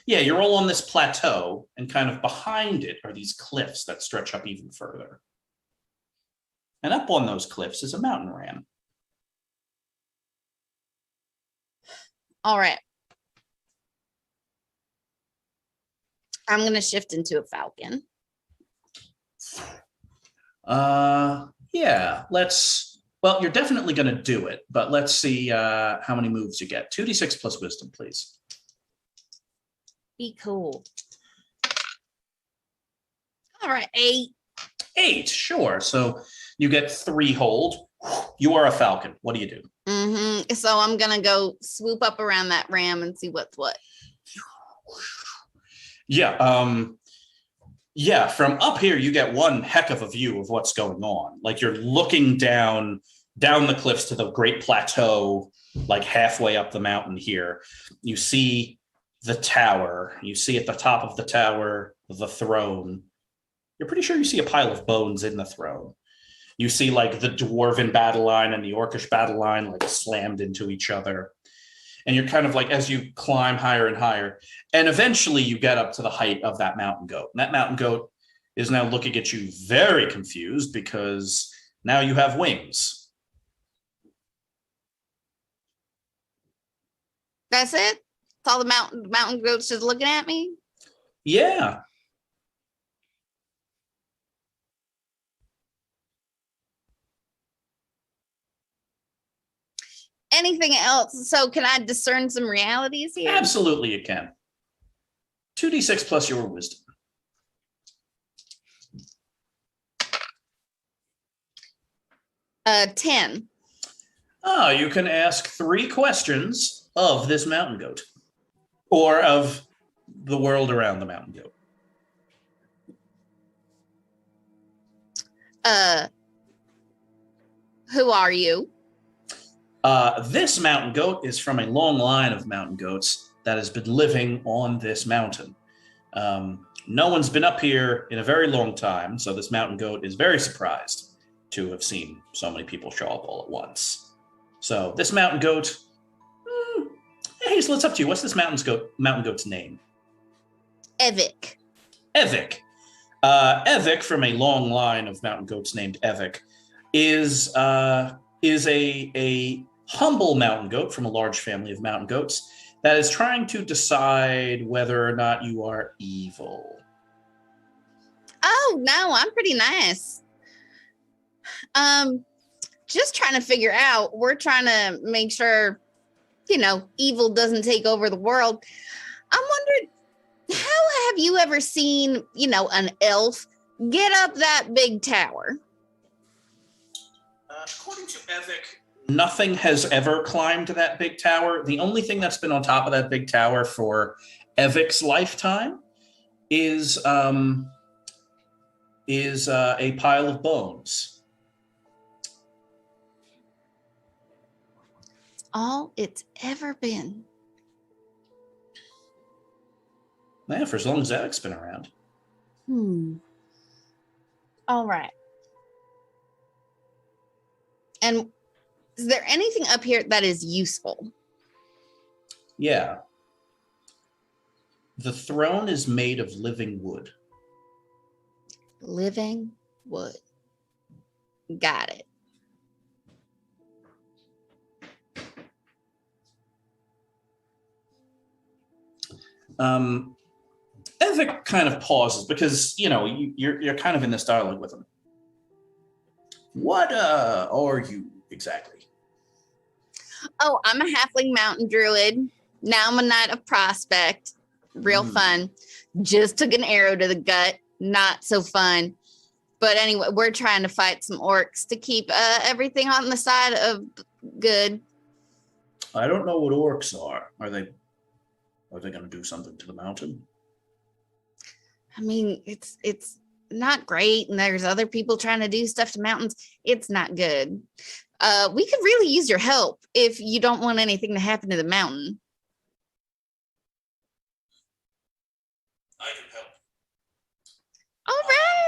Yeah, you're all on this plateau, and kind of behind it are these cliffs that stretch up even further. And up on those cliffs is a mountain ram. All right. I'm going to shift into a falcon. Yeah, you're definitely going to do it, but let's see how many moves you get. 2d6 plus wisdom, please. Be cool. All right, 8. 8, sure. So you get 3 hold. You are a falcon. What do you do? Mm-hmm. So I'm going to go swoop up around that ram and see what's what. Yeah. Yeah, from up here, you get one heck of a view of what's going on. Like you're looking down the cliffs to the great plateau, like halfway up the mountain here. You see the tower. You see at the top of the tower, the throne. You're pretty sure you see a pile of bones in the throne. You see like the dwarven battle line and the orcish battle line like slammed into each other. And you're kind of like, as you climb higher and higher, and eventually you get up to the height of that mountain goat. And that mountain goat is now looking at you very confused because now you have wings. That's it? It's all the mountain goats just looking at me? Yeah. Anything else? So can I discern some realities here? Absolutely, you can. 2d6 plus your wisdom. 10. You can ask 3 questions of this mountain goat, or of the world around the mountain goat. Who are you? This mountain goat is from a long line of mountain goats that has been living on this mountain. No one's been up here in a very long time, so this mountain goat is very surprised to have seen so many people show up all at once. So this mountain goat, hey, so it's up to you. What's this mountain goat's name? Evik. Evik. Evik, from a long line of mountain goats named Evik, is a humble mountain goat from a large family of mountain goats that is trying to decide whether or not you are evil. Oh, no, I'm pretty nice. Just trying to figure out, we're trying to make sure, evil doesn't take over the world. I'm wondering, how have you ever seen, an elf get up that big tower? According to Evik, nothing has ever climbed that big tower. The only thing that's been on top of that big tower for Evik's lifetime is a pile of bones. All it's ever been. Yeah, for as long as Evik's been around. All right. And is there anything up here that is useful? Yeah. The throne is made of living wood. Living wood. Got it. Evik kind of pauses because, you're kind of in this dialogue with him. What are you exactly? Oh, I'm a halfling mountain druid. Now I'm a knight of prospect. Real fun. Just took an arrow to the gut. Not so fun. But anyway, we're trying to fight some orcs to keep everything on the side of good. I don't know what orcs are. Are they going to do something to the mountain? I mean, it's not great, and there's other people trying to do stuff to mountains. It's not good. We could really use your help if you don't want anything to happen to the mountain. I can help. All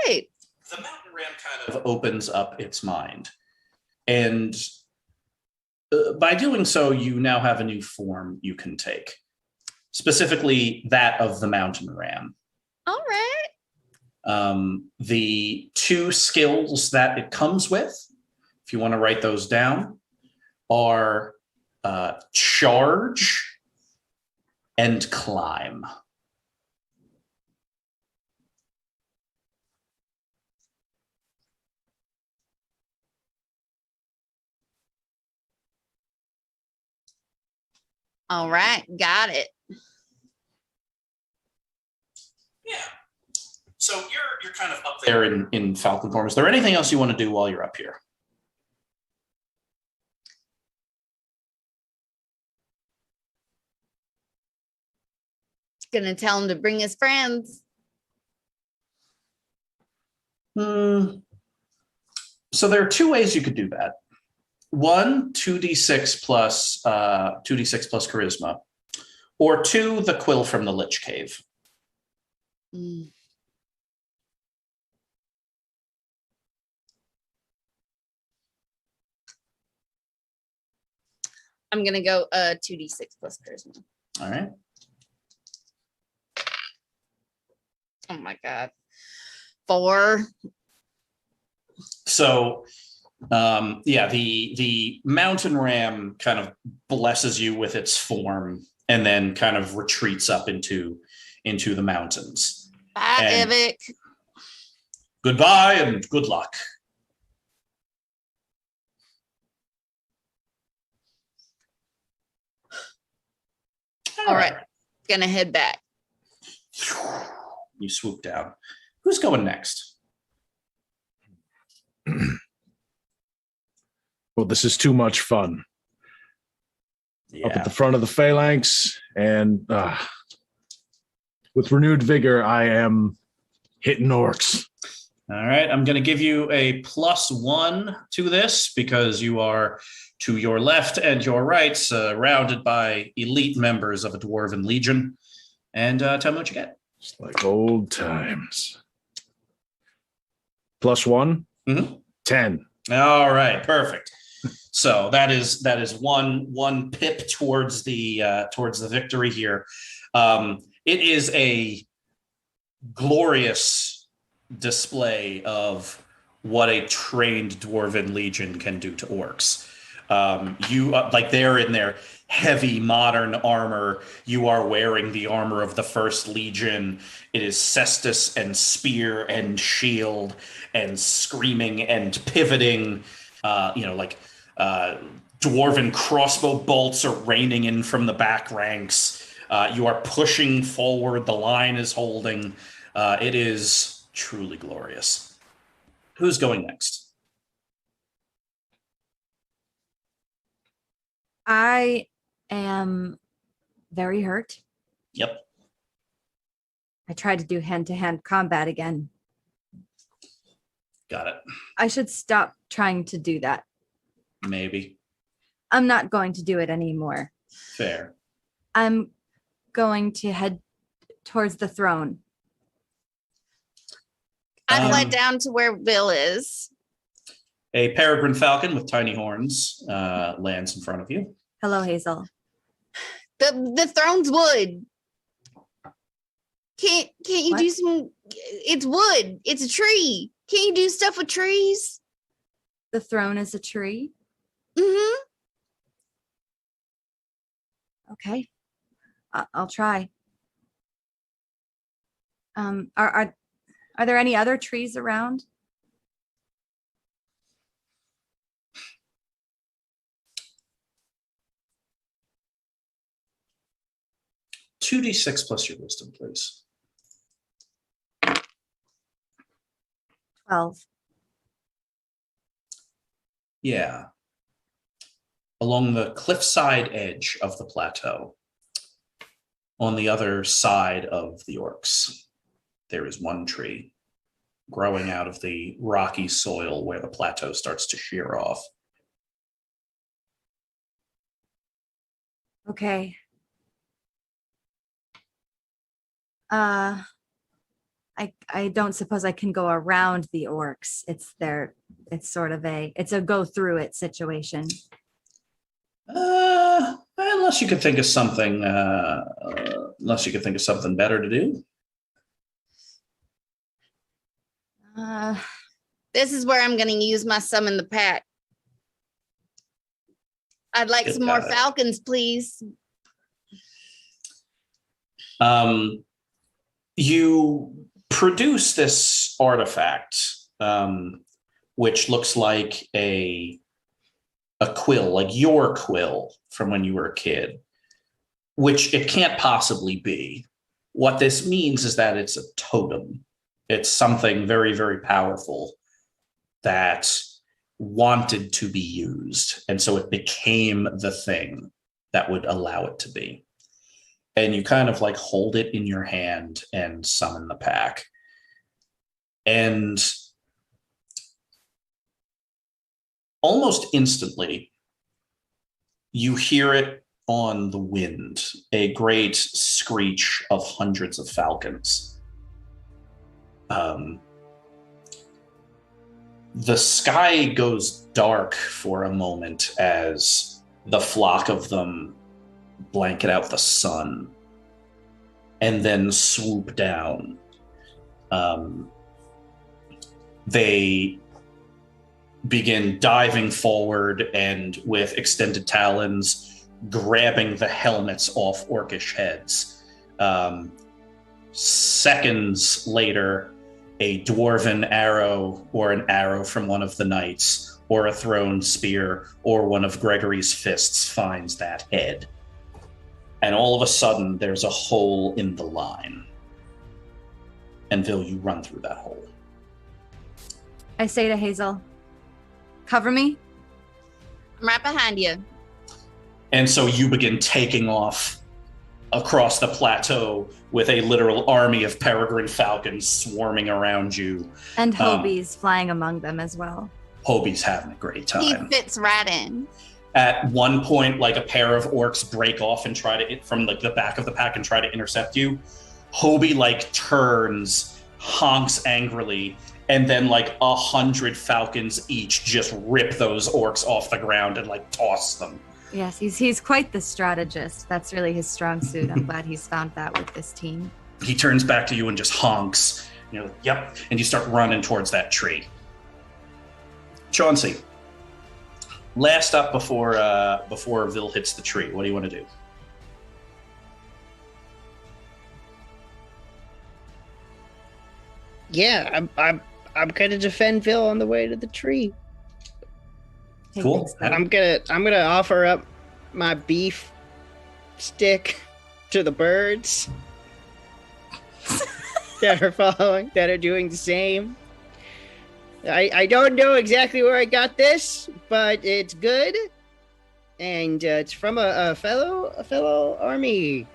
right. The mountain ram kind of opens up its mind. And by doing so, you now have a new form you can take. Specifically, that of the mountain ram. All right. The 2 skills that it comes with, if you want to write those down, are charge and climb. All right. Got it. Yeah. So you're kind of up there in Falcon form. Is there anything else you want to do while you're up here? Gonna tell him to bring his friends. So there are 2 ways you could do that. 1, 2d6 plus charisma, or 2, the quill from the Lich Cave. I'm gonna go 2d6 plus charisma. All right. Oh my god. 4. So the mountain ram kind of blesses you with its form and then kind of retreats up into the mountains. Bye, And Evic. goodbye and good luck. All right. Gonna head back. You swoop down. Who's going next? Well, this is too much fun. Yeah. Up at the front of the phalanx, and with renewed vigor, I am hitting orcs. All right, I'm going to give you a +1 to this because you are to your left and your right, surrounded by elite members of a Dwarven Legion. And tell me what you get. It's like old times. +1, 10. All right, perfect. So that is one pip towards the victory here. It is a glorious display of what a trained Dwarven Legion can do to orcs. They're in their heavy modern armor. You are wearing the armor of the First Legion. It is cestus and spear and shield and screaming and pivoting. Dwarven crossbow bolts are raining in from the back ranks. You are pushing forward. The line is holding. It is truly glorious. Who's going next? I am very hurt. Yep. I tried to do hand-to-hand combat again. Got it. I should stop trying to do that. Maybe. I'm not going to do it anymore. Fair. I'm going to head towards the throne. I fly down to where Bill is. A peregrine falcon with tiny horns lands in front of you. Hello, Hazel. The throne's wood. Can't you What? do some? It's wood. It's a tree. Can't you do stuff with trees? The throne is a tree. Mm-hmm. Okay, I'll try. Are there any other trees around? Two D6 plus your wisdom, please. 12. Yeah. Along the cliffside edge of the plateau, on the other side of the orcs, there is one tree growing out of the rocky soil where the plateau starts to shear off. Okay. I don't suppose I can go around the orcs. It's sort of a go through it situation. Unless you could think of something better to do. This is where I'm going to use my summon the pack. I'd like some more falcons, please. You produce this artifact, which looks like a quill, like your quill from when you were a kid, which it can't possibly be. What this means is that it's a totem. It's something very, very powerful that wanted to be used. And so it became the thing that would allow it to be. And you kind of like hold it in your hand and summon the pack. And almost instantly, you hear it on the wind, a great screech of hundreds of falcons. The sky goes dark for a moment as the flock of them blanket out the sun and then swoop down. They begin diving forward and with extended talons grabbing the helmets off orcish heads. Seconds later, a dwarven arrow or an arrow from one of the knights or a thrown spear or one of Gregory's fists finds that head. And all of a sudden, there's a hole in the line. And Vil, you run through that hole. I say to Hazel, cover me. I'm right behind you. And so you begin taking off across the plateau with a literal army of peregrine falcons swarming around you. And Hobie's flying among them as well. Hobie's having a great He time. fits right in. At one point, like a pair of orcs break off and try to from like the back of the pack and try to intercept you. Hobie like turns, honks angrily, and then like 100 falcons each just rip those orcs off the ground and like toss them. Yes, he's quite the strategist. That's really his strong suit. I'm glad he's found that with this team. He turns back to you and just honks. You're like, yep. And you start running towards that tree. Chauncey, last up before Vil hits the tree. What do you want to do? Yeah, I'm gonna defend Vil on the way to the tree. Hey, Cool. thanks, bud. I'm gonna offer up my beef stick to the birds that are doing the same. I don't know exactly where I got this, but it's good, and it's from a fellow army.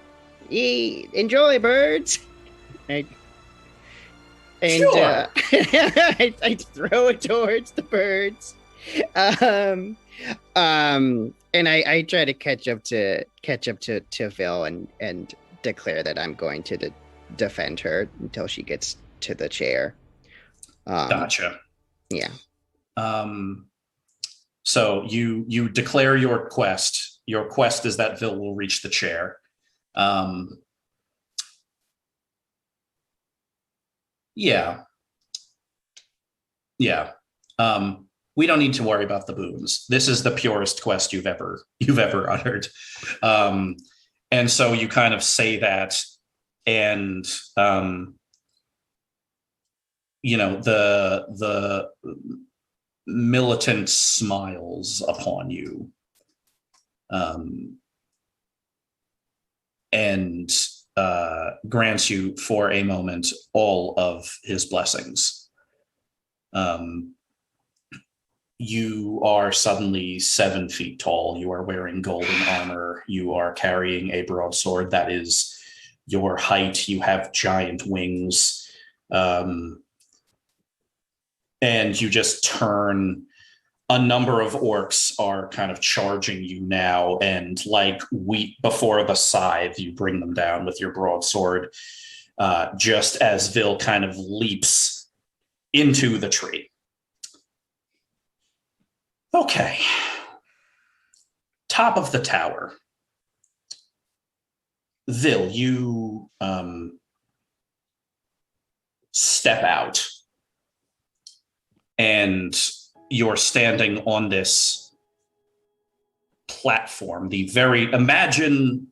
Enjoy, birds. Sure. I throw it towards the birds. And I try to catch up to Vil and declare that I'm going to defend her until she gets to the chair. Gotcha. Yeah. So you declare your quest. Your quest is that Vil will reach the chair. Yeah. We don't need to worry about the boons. This is the purest quest you've ever uttered. And so you kind of say that, and the militant smiles upon you, and grants you for a moment all of his blessings. You are suddenly 7 feet tall. You are wearing golden armor. You are carrying a broadsword that is your height. You have giant wings. And you just turn. A number of orcs are kind of charging you now, and like wheat before the scythe, you bring them down with your broadsword, just as Vil kind of leaps into the tree. Okay. Top of the tower. Vil, you step out, and you're standing on this platform, imagine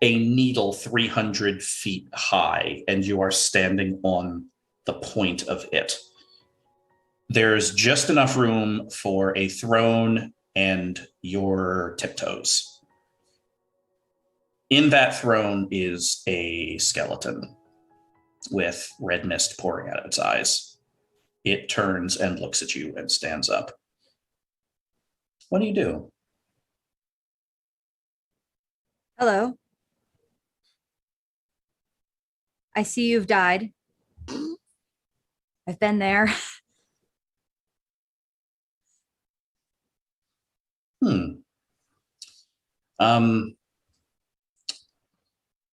a needle 300 feet high, and you are standing on the point of it. There's just enough room for a throne and your tiptoes. In that throne is a skeleton with red mist pouring out of its eyes. It turns and looks at you and stands up. What do you do? Hello. I see you've died. I've been there.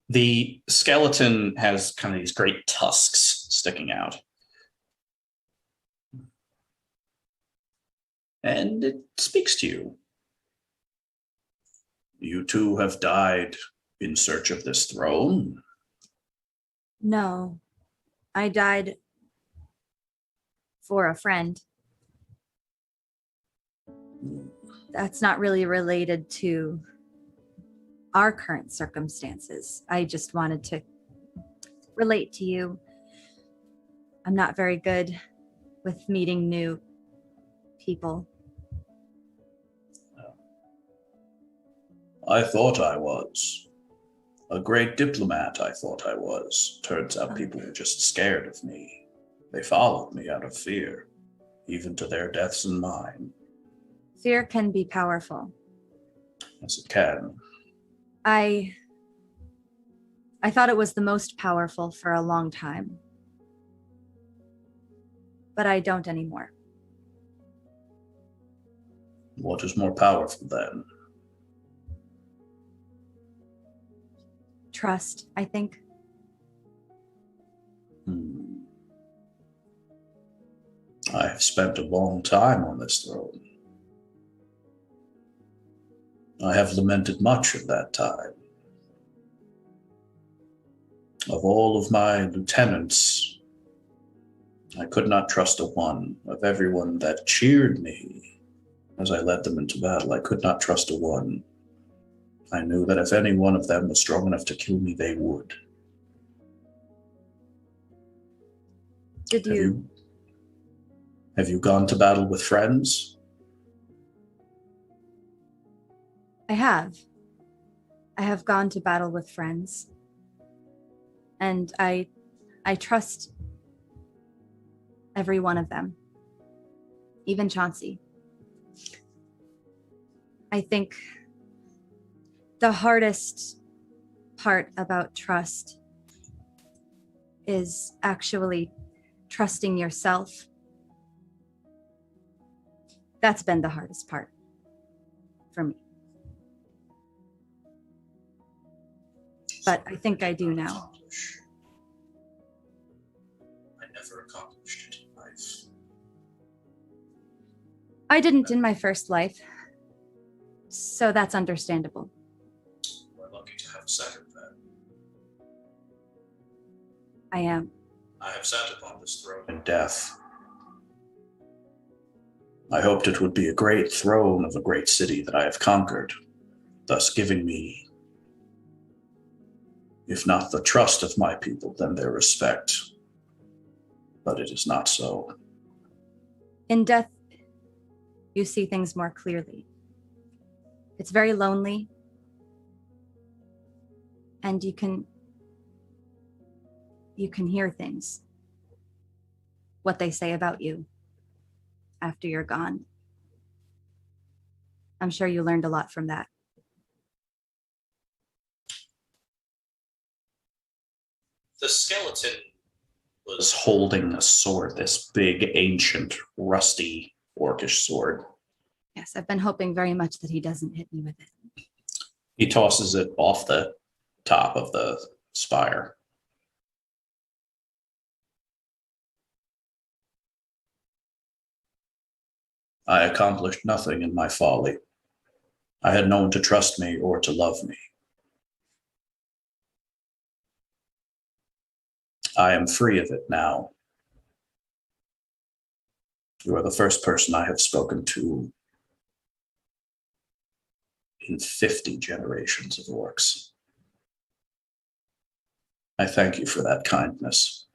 The skeleton has kind of these great tusks sticking out. And it speaks to you. You two have died in search of this throne? No, I died for a friend. That's not really related to our current circumstances. I just wanted to relate to you. I'm not very good with meeting new people. I thought I was. A great diplomat, I thought I was. Turns out people were just scared of me. They followed me out of fear, even to their deaths and mine. Fear can be powerful. Yes, it can. I thought it was the most powerful for a long time. But I don't anymore. What is more powerful then? Trust, I think. I have spent a long time on this throne. I have lamented much of that time. Of all of my lieutenants, I could not trust a one. Of everyone that cheered me as I led them into battle, I could not trust a one. I knew that if any one of them was strong enough to kill me, they would. Have you gone to battle with friends? I have. I have gone to battle with friends. And I trust every one of them. Even Chauncey. I think the hardest part about trust is actually trusting yourself. That's been the hardest part for me. But I think I do now. I never accomplished it in life. I didn't in my first life, so that's understandable. We're lucky to have a second then. I am. I have sat upon this throne in death. I hoped it would be a great throne of a great city that I have conquered, thus giving me, if not the trust of my people, then their respect. But it is not so. In death, you see things more clearly. It's very lonely, and you can hear things, what they say about you after you're gone. I'm sure you learned a lot from that. The skeleton was holding a sword, this big, ancient, rusty, orcish sword. Yes, I've been hoping very much that he doesn't hit me with it. He tosses it off the top of the spire. I accomplished nothing in my folly. I had no one to trust me or to love me. I am free of it now. You are the first person I have spoken to in 50 generations of orcs. I thank you for that kindness.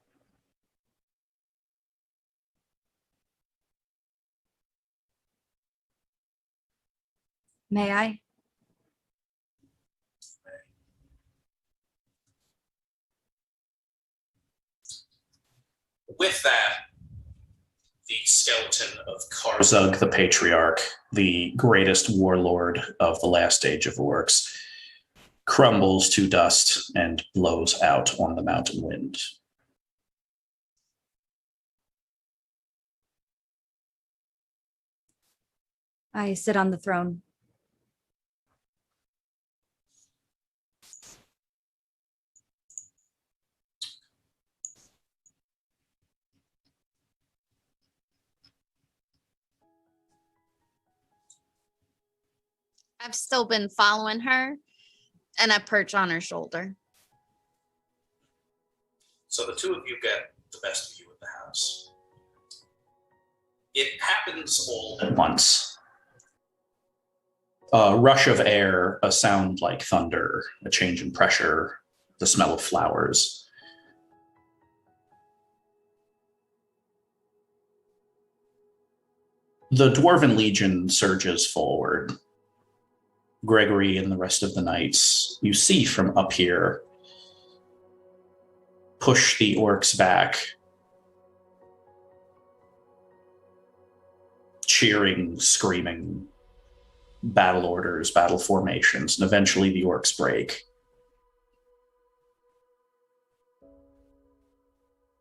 May I? With that, the skeleton of Karzug the Patriarch, the greatest warlord of the last age of orcs, crumbles to dust and blows out on the mountain wind. I sit on the throne. I've still been following her, and I perch on her shoulder. So the two of you get the best view of the house. It happens all at once. A rush of air, a sound like thunder, a change in pressure, the smell of flowers. The Dwarven Legion surges forward. Gregory and the rest of the knights, you see from up here, push the orcs back, cheering, screaming, battle orders, battle formations, and eventually the orcs break.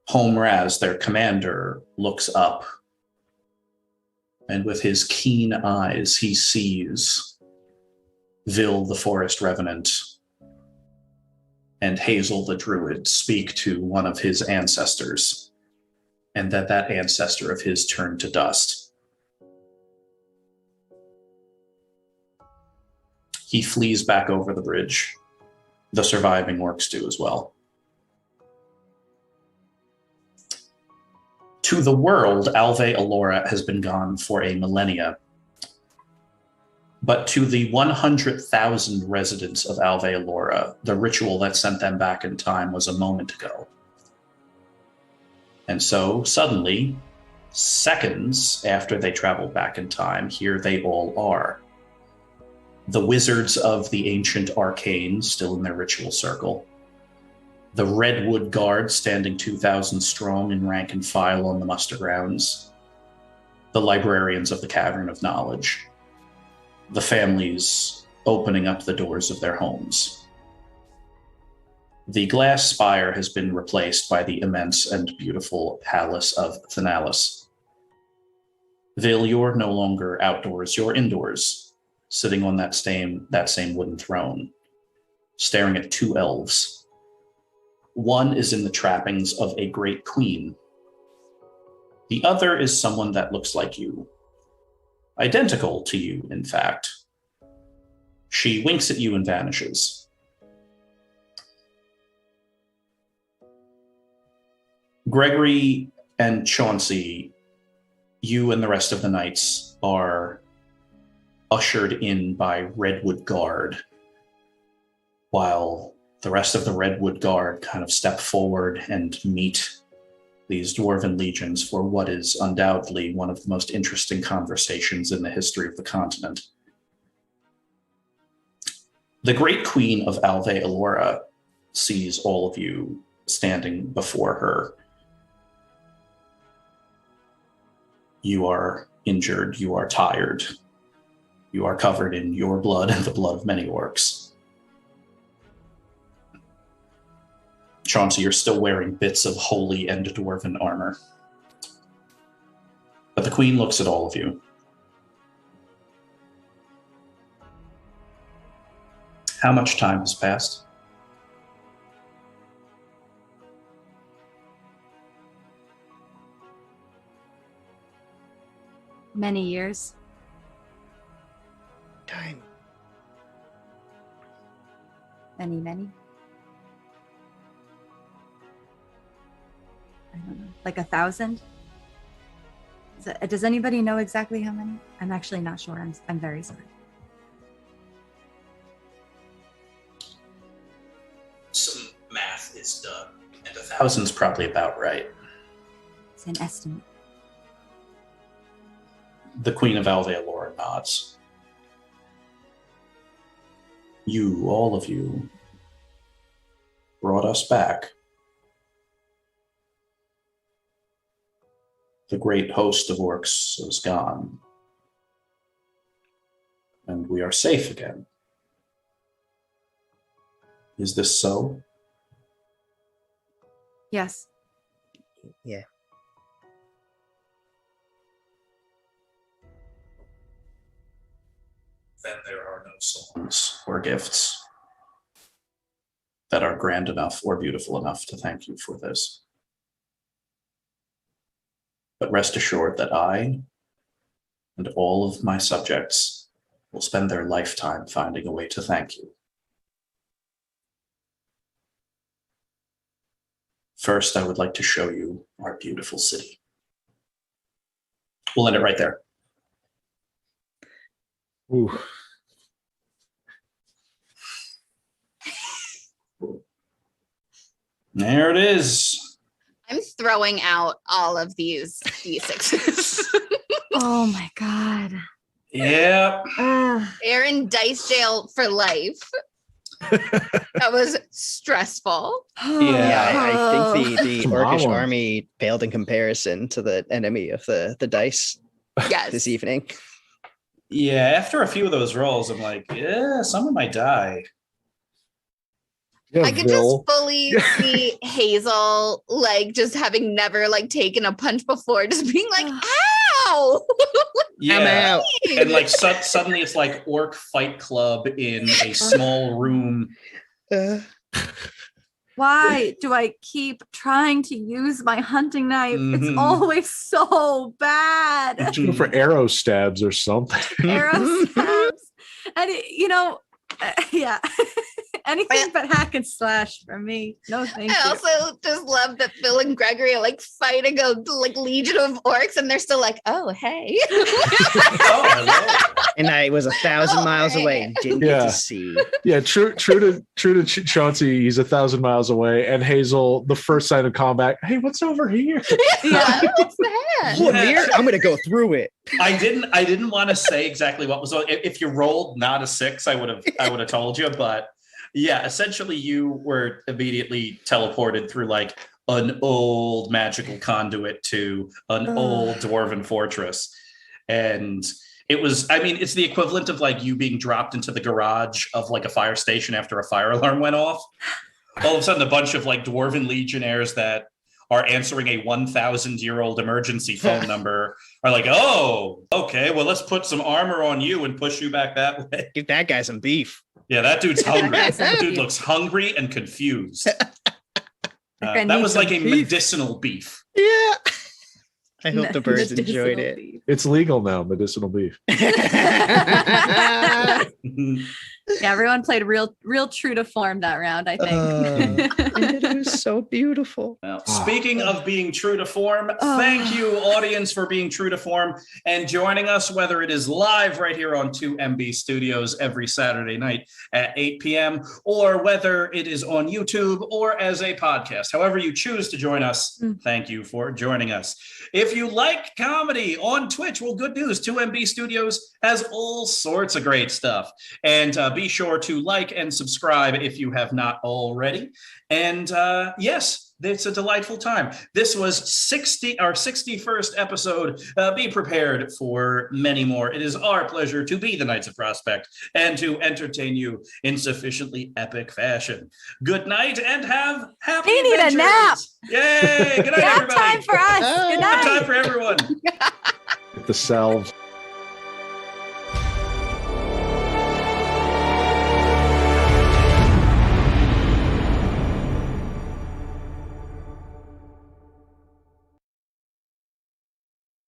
Homraz, their commander, looks up, and with his keen eyes, he sees Vil, the forest revenant, and Hazel, the druid, speak to one of his ancestors, and that ancestor of his turned to dust. He flees back over the bridge. The surviving orcs do as well. To the world, Alve Alora has been gone for a millennia. But to the 100,000 residents of Alve Alora, the ritual that sent them back in time was a moment ago. And so, suddenly, seconds after they traveled back in time, here they all are. The wizards of the ancient arcane still in their ritual circle. The Redwood Guard standing 2,000 strong in rank and file on the muster grounds. The librarians of the Cavern of Knowledge. The families opening up the doors of their homes. The glass spire has been replaced by the immense and beautiful palace of Thanalis. Vil, you're no longer outdoors, you're indoors, sitting on that same wooden throne, staring at two elves. One is in the trappings of a great queen. The other is someone that looks like you. Identical to you, in fact. She winks at you and vanishes. Gregory and Chauncey, you and the rest of the knights are ushered in by Redwood Guard, while the rest of the Redwood Guard kind of step forward and meet these Dwarven legions for what is undoubtedly one of the most interesting conversations in the history of the continent. The Great Queen of Alve Alora sees all of you standing before her. You are injured, you are tired, you are covered in your blood and the blood of many orcs. Chauncey, you're still wearing bits of holy and dwarven armor. But the queen looks at all of you. How much time has passed? Many years. Time. Many, many. I don't know, like 1,000? Does anybody know exactly how many? I'm actually not sure. I'm very sorry. Some math is done, and 1,000's probably about right. It's an estimate. The Queen of Alve Alora nods. You, all of you, brought us back. The great host of orcs is gone, and we are safe again. Is this so? Yes. Yeah. Then there are no songs or gifts that are grand enough or beautiful enough to thank you for this. But rest assured that I and all of my subjects will spend their lifetime finding a way to thank you. First, I would like to show you our beautiful city. We'll end it right there. Ooh, There it is. I'm throwing out all of these D6s. Oh my god. Yeah. They're in dice jail for life. That was stressful. Yeah, I think the Some orcish odd ones. army paled in comparison to the enemy of the dice Yes. this evening. Yeah, after a few of those rolls, I'm like, yeah, someone might die. Yeah, I could Vil. just fully see Hazel, like, just having never, like, taken a punch before, just being like, ow! Yeah. I'm out. And like suddenly it's like Orc Fight Club in a small room. Uh, Why do I keep trying to use my hunting knife? Mhm. It's always so bad. Just go for arrow stabs or something. Arrow stabs. And yeah. Anything but hack and slash for me. No thank I you. also just love that Phil and Gregory are, like, fighting a, like, legion of orcs, and they're still like, oh, hey. Oh, hello. and I was 1,000 miles away and didn't get Yeah. to see. Yeah, true to Chauncey, he's 1,000 miles away, and Hazel, the first sign of combat. Hey, what's over here? Yeah. What's that? Oh, mirror? I'm gonna go through it. I didn't want to say exactly what was on. If you rolled not a 6, I would have told you, but yeah, essentially you were immediately teleported through like an old magical conduit to an old dwarven fortress. And it was, I mean, it's the equivalent of like you being dropped into the garage of like a fire station after a fire alarm went off. All of a sudden, a bunch of like dwarven legionnaires that are answering a 1,000-year-old emergency phone number are like, oh, okay, well, let's put some armor on you and push you back that way. Give that guy some beef. Yeah, that dude's hungry. guy's That dude hungry. looks hungry and confused. guy That needs was like some a beef. medicinal beef. Yeah. I hope the birds Medicinal enjoyed it. beef. It's legal now, medicinal beef. Yeah, everyone played real true to form that round, I think. It was so beautiful. Well, speaking of being true to form, thank you, audience, for being true to form and joining us, whether it is live right here on 2MB Studios every Saturday night at 8 p.m., or whether it is on YouTube or as a podcast. However you choose to join us, thank you for joining us. If you like comedy on Twitch, well, good news. 2MB Studios has all sorts of great stuff. And be sure to like and subscribe if you have not already. And yes, it's a delightful time. This was our 61st episode. Be prepared for many more. It is our pleasure to be the Knights of Prospect and to entertain you in sufficiently epic fashion. Good night and have happy They need a adventures. nap. Yay! Good night, Nap everybody. time for us. Good Good night. Good time for everyone. The salve.